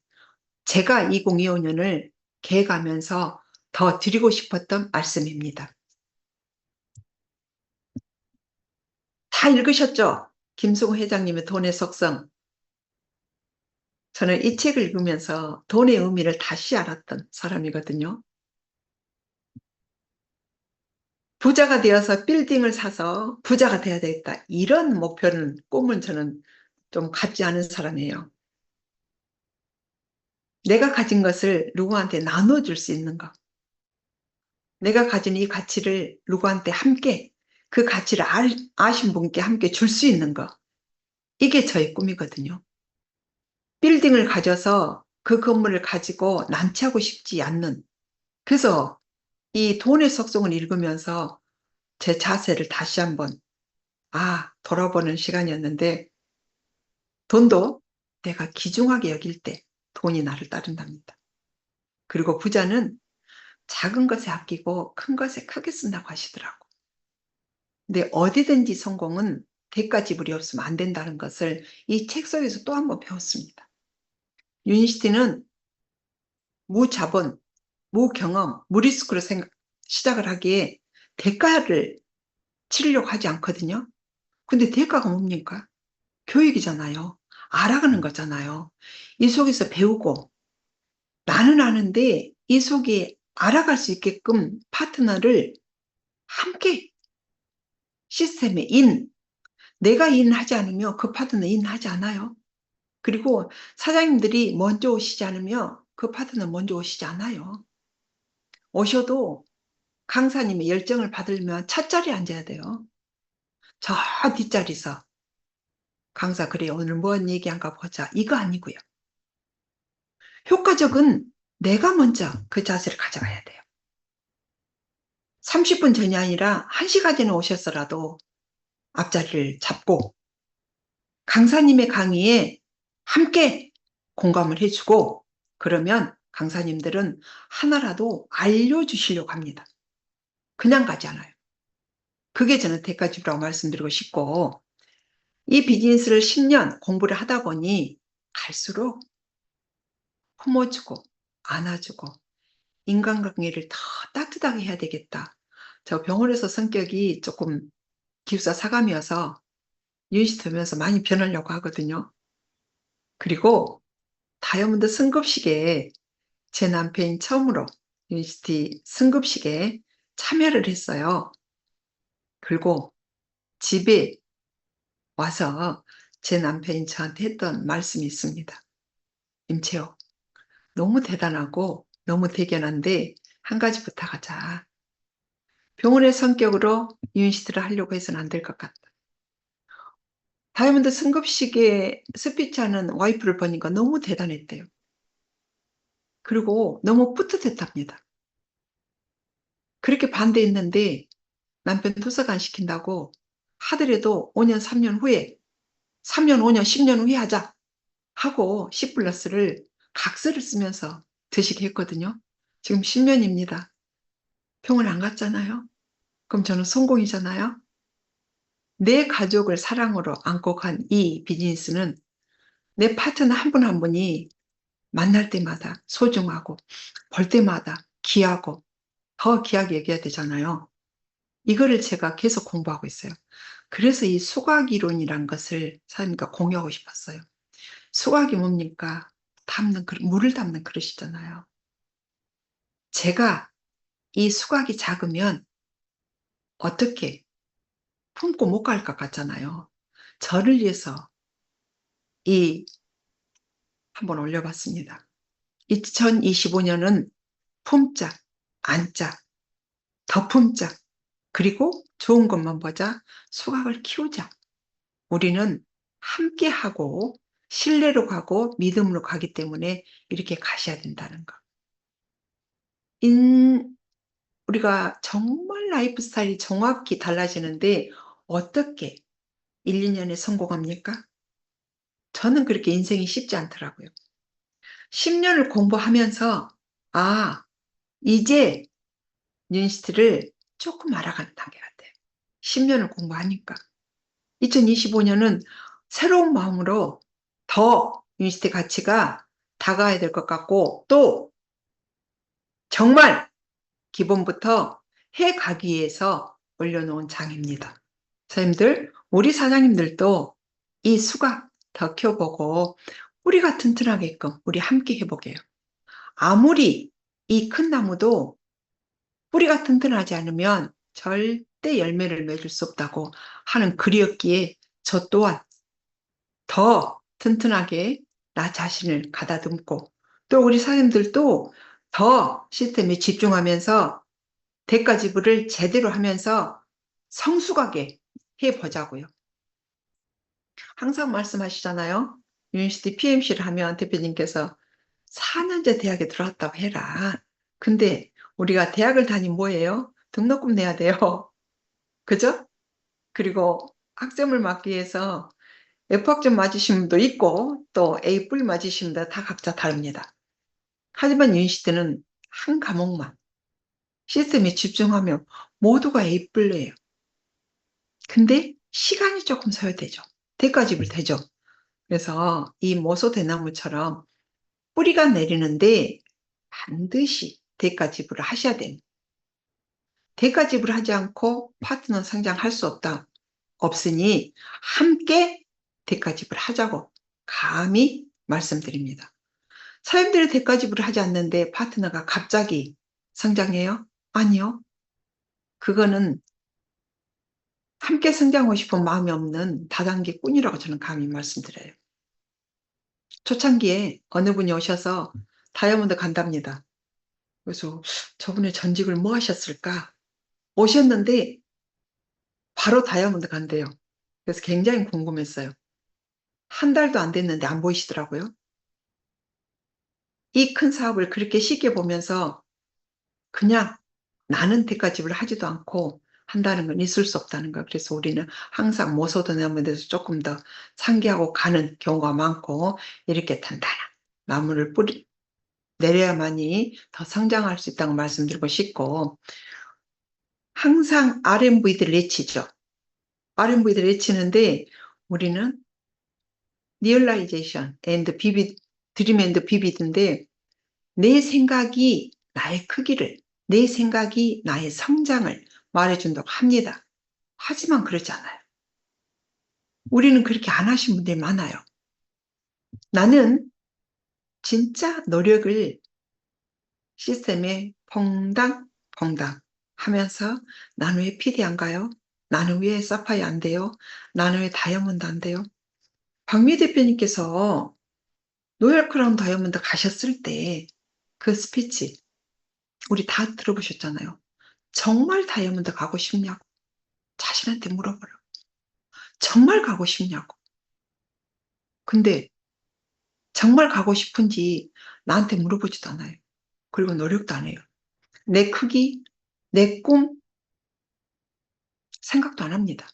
제가 2025년을 계획하면서 더 드리고 싶었던 말씀입니다. 다 읽으셨죠? 김승우 회장님의 돈의 속성. 저는 이 책을 읽으면서 돈의 의미를 다시 알았던 사람이거든요. 부자가 되어서 빌딩을 사서 부자가 돼야 되겠다. 이런 목표는, 꿈은 저는 좀 갖지 않은 사람이에요. 내가 가진 것을 누구한테 나눠줄 수 있는 것. 내가 가진 이 가치를 누구한테 함께, 그 가치를 아신 분께 함께 줄 수 있는 것. 이게 저의 꿈이거든요. 빌딩을 가져서 그 건물을 가지고 난치하고 싶지 않는. 그래서 이 돈의 속성을 읽으면서 제 자세를 다시 한번 돌아보는 시간이었는데, 돈도 내가 귀중하게 여길 때 돈이 나를 따른답니다. 그리고 부자는 작은 것에 아끼고 큰 것에 크게 쓴다고 하시더라고. 근데 어디든지 성공은 대가 지불이 없으면 안 된다는 것을 이 책 속에서 또 한 번 배웠습니다. 유니시티는 무자본, 무경험, 무리스크로 시작을 하기에 대가를 치르려고 하지 않거든요. 근데 대가가 뭡니까? 교육이잖아요. 알아가는 거잖아요. 이 속에서 배우고, 나는 아는데 이 속에 알아갈 수 있게끔 파트너를 함께 시스템에 내가 인하지 않으면 그 파트너 인하지 않아요. 그리고 사장님들이 먼저 오시지 않으면 그 파트너 먼저 오시지 않아요. 오셔도 강사님의 열정을 받으려면 첫 자리에 앉아야 돼요. 저 뒷자리에서 강사 그래 오늘 뭔 얘기한가 보자. 이거 아니고요. 효과적은 내가 먼저 그 자세를 가져가야 돼요. 30분 전이 아니라 1시간 전에 오셨어라도 앞자리를 잡고 강사님의 강의에 함께 공감을 해주고, 그러면 강사님들은 하나라도 알려주시려고 합니다. 그냥 가지 않아요. 그게 저는 대가지불이라고 말씀드리고 싶고, 이 비즈니스를 10년 공부를 하다 보니 갈수록 품어주고 안아주고 인간관계를 더 따뜻하게 해야 되겠다. 저 병원에서 성격이 조금 기숙사 사감이어서 유니시트면서 많이 변하려고 하거든요. 그리고 다이아몬드 승급식에 제 남편이 처음으로 유니시티 승급식에 참여를 했어요. 그리고 집에 와서 제 남편이 저한테 했던 말씀이 있습니다. 임채호, 너무 대단하고 너무 대견한데 한 가지 부탁하자. 병원의 성격으로 유니시트를 하려고 해서는 안 될 것 같다. 다이아몬드 승급식에 스피치하는 와이프를 보니까 너무 대단했대요. 그리고 너무 뿌듯했답니다. 그렇게 반대했는데 남편 도서관 시킨다고 하더라도 5년, 3년 후에 3년, 5년, 10년 후에 하자 하고 C 플러스를 각서를 쓰면서 드시게 했거든요. 지금 10년입니다. 병원 안 갔잖아요. 그럼 저는 성공이잖아요. 내 가족을 사랑으로 안고 간 이 비즈니스는 내 파트너 한 분 한 분이 만날 때마다 소중하고 볼 때마다 귀하고 더 귀하게 얘기해야 되잖아요. 이거를 제가 계속 공부하고 있어요. 그래서 이 수학 이론이란 것을 사장님과 공유하고 싶었어요. 수학이 뭡니까? 물을 담는 그릇이잖아요. 제가 이 수학이 작으면 어떻게 품고 못 갈 것 같잖아요. 저를 위해서 한번 올려봤습니다. 2025년은 품자, 안자, 더 품자, 그리고 좋은 것만 보자, 수학을 키우자. 우리는 함께하고 신뢰로 가고 믿음으로 가기 때문에 이렇게 가셔야 된다는 거. 우리가 정말 라이프 스타일이 정확히 달라지는데 어떻게 1, 2년에 성공합니까? 저는 그렇게 인생이 쉽지 않더라고요. 10년을 공부하면서 이제 유니시티를 조금 알아가는 단계 같아요. 10년을 공부하니까. 2025년은 새로운 마음으로 더 유니시티 가치가 다가야 될 것 같고, 또 정말 기본부터 해 가기 위해서 올려놓은 장입니다. 선생님들 우리 사장님들도 이 수각 더 키워보고 뿌리가 튼튼하게끔 우리 함께 해보게요. 아무리 이 큰 나무도 뿌리가 튼튼하지 않으면 절대 열매를 맺을 수 없다고 하는 글이었기에 저 또한 더 튼튼하게 나 자신을 가다듬고 또 우리 사장님들도 더 시스템에 집중하면서 대가 지불을 제대로 하면서 성숙하게 해보자고요. 항상 말씀하시잖아요. 유니버시티 PMC를 하면 대표님께서 4년제 대학에 들어왔다고 해라. 근데 우리가 대학을 다니면 뭐예요? 등록금 내야 돼요. 그죠? 그리고 학점을 맞기 위해서 F학점 맞으신 분도 있고 또 A 뿔 맞으신 분도 다 각자 다릅니다. 하지만 유니버시티는 한 과목만 시스템에 집중하면 모두가 A 뿔이에요. 근데 시간이 조금 소요되죠. 대가집을 되죠. 그래서 이 모소대나무처럼 뿌리가 내리는데 반드시 대가 지불을 하셔야 됩니다. 대가 지불을 하지 않고 파트너 성장할 수 없으니 함께 대가 지불을 하자고 감히 말씀드립니다. 사람들이 대가 지불을 하지 않는데 파트너가 갑자기 성장해요? 아니요. 그거는 함께 성장하고 싶은 마음이 없는 다단계꾼이라고 저는 감히 말씀드려요. 초창기에 어느 분이 오셔서 다이아몬드 간답니다. 그래서 저분의 전직을 뭐 하셨을까? 오셨는데 바로 다이아몬드 간대요. 그래서 굉장히 궁금했어요. 한 달도 안 됐는데 안 보이시더라고요. 이 큰 사업을 그렇게 쉽게 보면서 그냥 나는 대가집을 하지도 않고 한다는 건 있을 수 없다는 거. 그래서 우리는 항상 모소도 나무에서 조금 더 상기하고 가는 경우가 많고 이렇게 단단한 나무를 내려야만이 더 성장할 수 있다고 말씀드리고 싶고 항상 RMV들 외치죠. RMV들 외치는데 우리는 리얼라이제이션 앤드 비비 드림 앤드 비비드인데 내 생각이 나의 크기를 내 생각이 나의 성장을 말해준다고 합니다. 하지만 그렇지 않아요. 우리는 그렇게 안 하신 분들이 많아요. 나는 진짜 노력을 시스템에 퐁당 하면서 나는 왜 PD 안 가요? 나는 왜 사파이 안 돼요? 나는 왜 다이아몬드 안 돼요? 박미 대표님께서 노열 크라운 다이아몬드 가셨을 때 그 스피치 우리 다 들어보셨잖아요. 정말 다이아몬드 가고 싶냐고 자신한테 물어보라고. 정말 가고 싶냐고. 근데 정말 가고 싶은지 나한테 물어보지도 않아요. 그리고 노력도 안 해요. 내 크기, 내 꿈 생각도 안 합니다.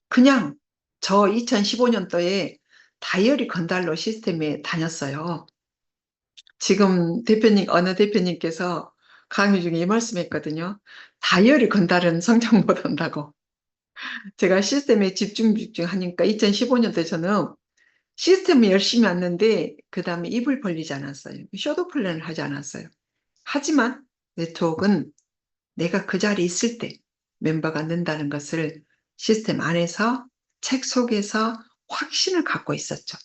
그냥 저 2015년도에 다이어리 건달러 시스템에 다녔어요. 지금 어느 대표님께서 강의 중에 이 말씀했거든요. 다이어리 건달은 성장 못한다고. 제가 시스템에 집중하니까 2015년도에 저는 시스템을 열심히 왔는데 그 다음에 입을 벌리지 않았어요. 쇼도 플랜을 하지 않았어요. 하지만 네트워크는 내가 그 자리에 있을 때 멤버가 는다는 것을 시스템 안에서 책 속에서 확신을 갖고 있었죠.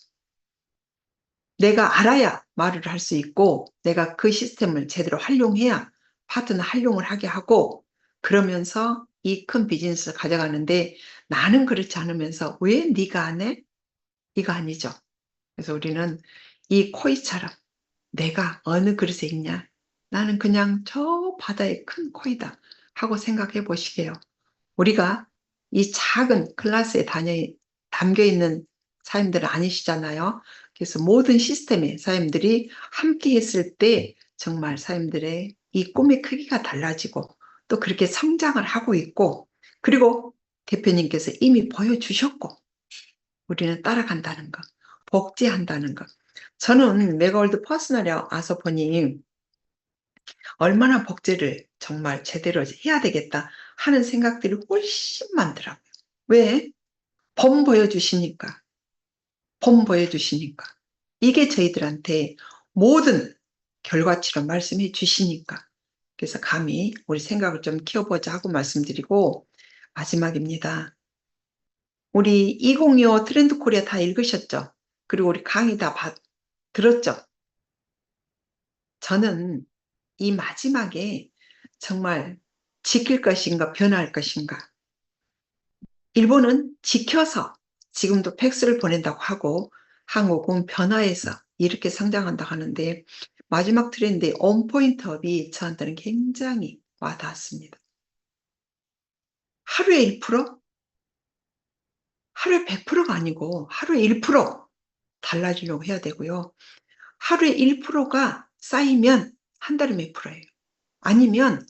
내가 알아야 말을 할 수 있고 내가 그 시스템을 제대로 활용해야 파트너 활용을 하게 하고 그러면서 이 큰 비즈니스를 가져가는데 나는 그렇지 않으면서 왜 네가 안 해? 이거 아니죠. 그래서 우리는 이 코이처럼 내가 어느 그릇에 있냐? 나는 그냥 저 바다의 큰 코이다 하고 생각해 보시게요. 우리가 이 작은 클래스에 담겨 있는 사람들은 아니시잖아요. 그래서 모든 시스템의 사람들이 함께 했을 때 정말 사람들의 이 꿈의 크기가 달라지고 또 그렇게 성장을 하고 있고 그리고 대표님께서 이미 보여주셨고 우리는 따라간다는 것, 복제한다는 것. 저는 메가월드 퍼스널에 와서 보니 얼마나 복제를 정말 제대로 해야 되겠다 하는 생각들이 훨씬 많더라고요. 왜? 본 보여주시니까. 본 보여주시니까. 이게 저희들한테 모든 결과치로 말씀해 주시니까. 그래서 감히 우리 생각을 좀 키워보자 하고 말씀드리고 마지막입니다. 우리 2025 트렌드 코리아 다 읽으셨죠? 그리고 우리 강의 다 들었죠? 저는 이 마지막에 정말 지킬 것인가 변화할 것인가. 일본은 지켜서 지금도 팩스를 보낸다고 하고 한국은 변화해서 이렇게 성장한다고 하는데 마지막 트렌드의 온포인트업이 저한테는 굉장히 와닿았습니다. 하루에 1%? 하루에 100%가 아니고 하루에 1% 달라지려고 해야 되고요. 하루에 1%가 쌓이면 한 달에 몇 프로예요? 아니면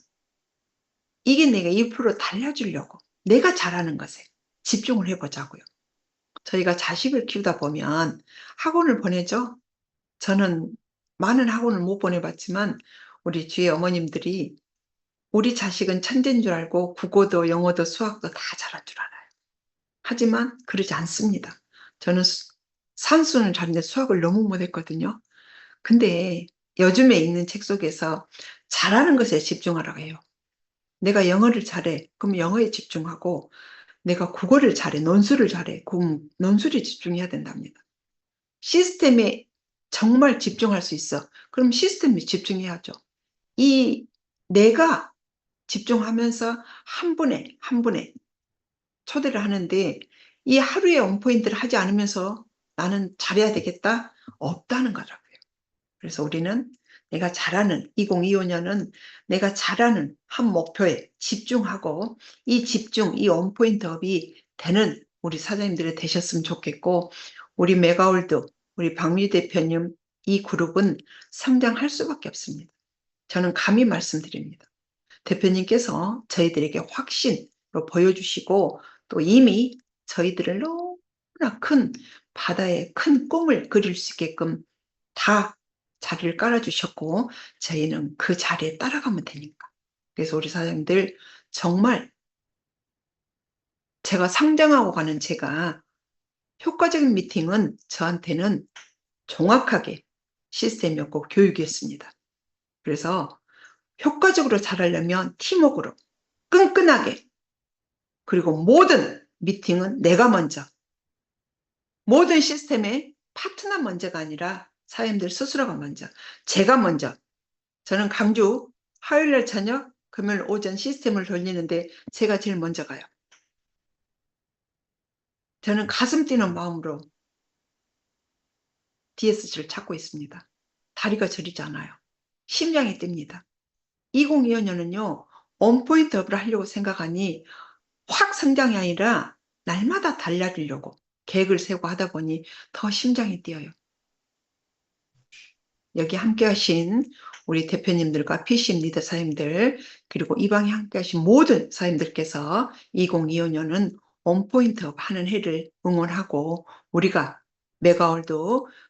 이게 내가 1% 달라지려고 내가 잘하는 것에 집중을 해보자고요. 저희가 자식을 키우다 보면 학원을 보내죠. 저는 많은 학원을 못 보내봤지만 우리 주위 어머님들이 우리 자식은 천재인 줄 알고 국어도 영어도 수학도 다 잘할 줄 알아요. 하지만 그러지 않습니다. 저는 산수는 잘했는데 수학을 너무 못했거든요. 근데 요즘에 읽는 책 속에서 잘하는 것에 집중하라고 해요. 내가 영어를 잘해. 그럼 영어에 집중하고 내가 국어를 잘해. 논술을 잘해. 그럼 논술에 집중해야 된답니다. 시스템에 정말 집중할 수 있어. 그럼 시스템에 집중해야죠. 이 내가 집중하면서 한 분에 한 분에 초대를 하는데 이 하루에 원포인트를 하지 않으면서 나는 잘해야 되겠다? 없다는 거라고요. 그래서 우리는 내가 잘하는 2025년은 내가 잘하는 한 목표에 집중하고 이 집중, 이 원포인트업이 되는 우리 사장님들이 되셨으면 좋겠고 우리 메가월드, 우리 박미 대표님 이 그룹은 성장할 수밖에 없습니다. 저는 감히 말씀드립니다. 대표님께서 저희들에게 확신으로 보여주시고 또 이미 저희들을 너무나 큰 바다에 큰 꿈을 그릴 수 있게끔 다 자리를 깔아주셨고 저희는 그 자리에 따라가면 되니까. 그래서 우리 사장님들 정말 제가 상장하고 가는 제가 효과적인 미팅은 저한테는 정확하게 시스템이었고 교육이었습니다. 그래서 효과적으로 잘하려면 팀워크로 끈끈하게 그리고 모든 미팅은 내가 먼저 모든 시스템의 파트너 먼저가 아니라 사장님들 스스로가 먼저 제가 먼저 저는 강주 화요일날 저녁 금요일 오전 시스템을 돌리는데 제가 제일 먼저 가요. 저는 가슴 뛰는 마음으로 DSG를 찾고 있습니다. 다리가 저리지 않아요. 심장이 뜁니다. 2025년은요. 온포인트업을 하려고 생각하니 확 성장이 아니라 날마다 달라지려고 계획을 세우고 하다 보니 더 심장이 뛰어요. 여기 함께 하신 우리 대표님들과 PCM 리더 사장님들 그리고 이 방에 함께 하신 모든 사장님들께서 2025년은 온포인트업 하는 해를 응원하고 우리가 메가월드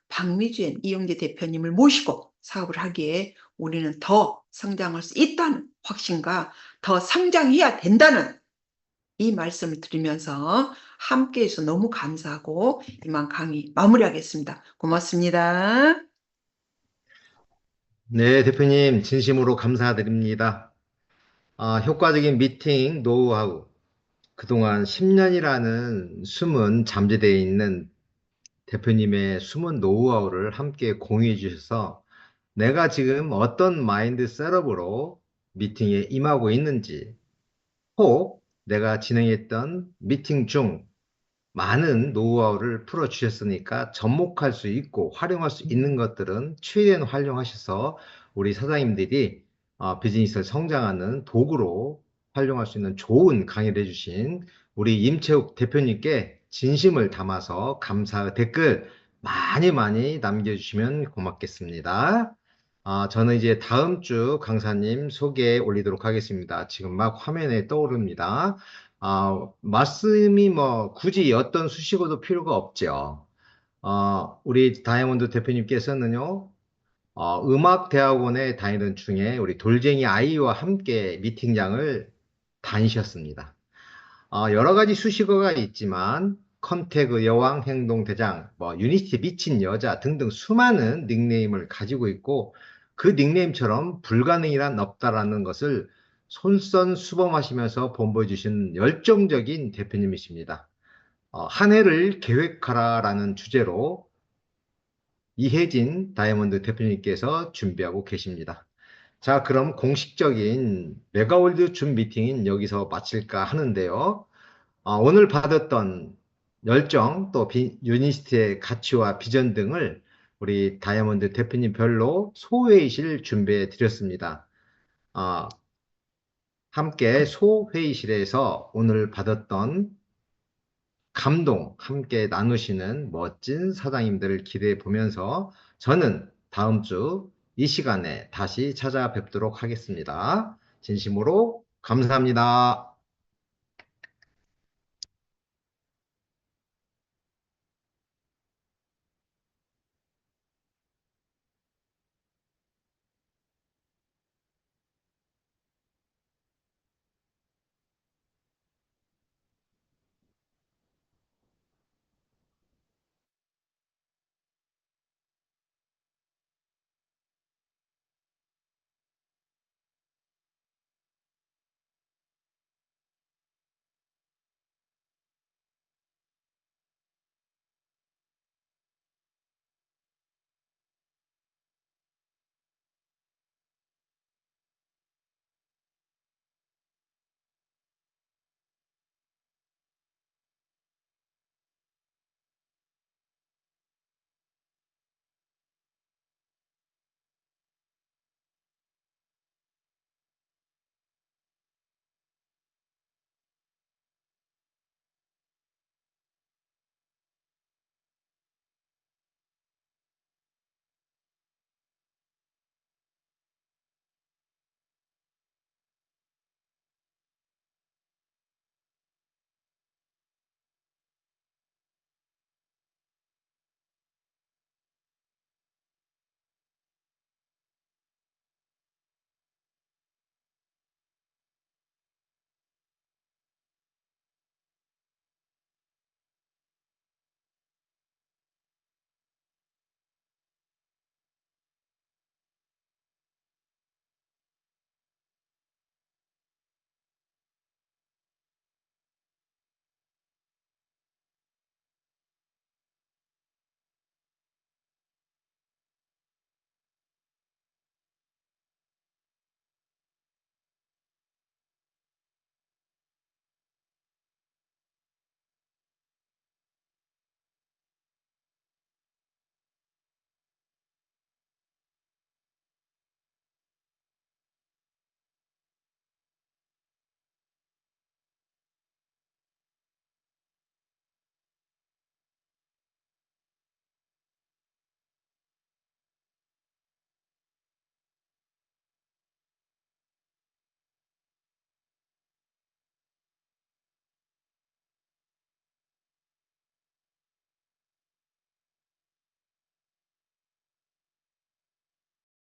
박미주연 이용재 대표님을 모시고 사업을 하기에 우리는 더 성장할 수 있다는 확신과 더 성장해야 된다는 이 말씀을 드리면서 함께 해주셔서 너무 감사하고 이만 강의 마무리하겠습니다. 고맙습니다. 네, 대표님, 진심으로 감사드립니다. 효과적인 미팅 노하우. 그동안 10년이라는 숨은 잠재되어 있는 대표님의 숨은 노하우를 함께 공유해 주셔서 내가 지금 어떤 마인드 셋업으로 미팅에 임하고 있는지, 혹 내가 진행했던 미팅 중 많은 노하우를 풀어주셨으니까 접목할 수 있고 활용할 수 있는 것들은 최대한 활용하셔서 우리 사장님들이 비즈니스를 성장하는 도구로 활용할 수 있는 좋은 강의를 해주신 우리 임채욱 대표님께 진심을 담아서 감사 댓글 많이 많이 남겨주시면 고맙겠습니다. 저는 이제 다음 주 강사님 소개 올리도록 하겠습니다. 지금 막 화면에 떠오릅니다. 말씀이 뭐 굳이 어떤 수식어도 필요가 없죠. 우리 다이아몬드 대표님께서는요, 음악대학원에 다니던 중에 우리 돌쟁이 아이와 함께 미팅장을 다니셨습니다. 여러 가지 수식어가 있지만 컨태그 여왕 행동대장 뭐 유니티 미친 여자 등등 수많은 닉네임을 가지고 있고 그 닉네임처럼 불가능이란 없다라는 것을 솔선수범하시면서 본보여 주신 열정적인 대표님이십니다. 한 해를 계획하라라는 주제로 이혜진 다이아몬드 대표님께서 준비하고 계십니다. 자, 그럼 공식적인 메가월드 줌 미팅은 여기서 마칠까 하는데요. 오늘 받았던 열정, 또 유니스트의 가치와 비전 등을 우리 다이아몬드 대표님 별로 소회의실 준비해 드렸습니다. 아, 함께 소회의실에서 오늘 받았던 감동 함께 나누시는 멋진 사장님들을 기대해 보면서 저는 다음 주 이 시간에 다시 찾아뵙도록 하겠습니다. 진심으로 감사합니다.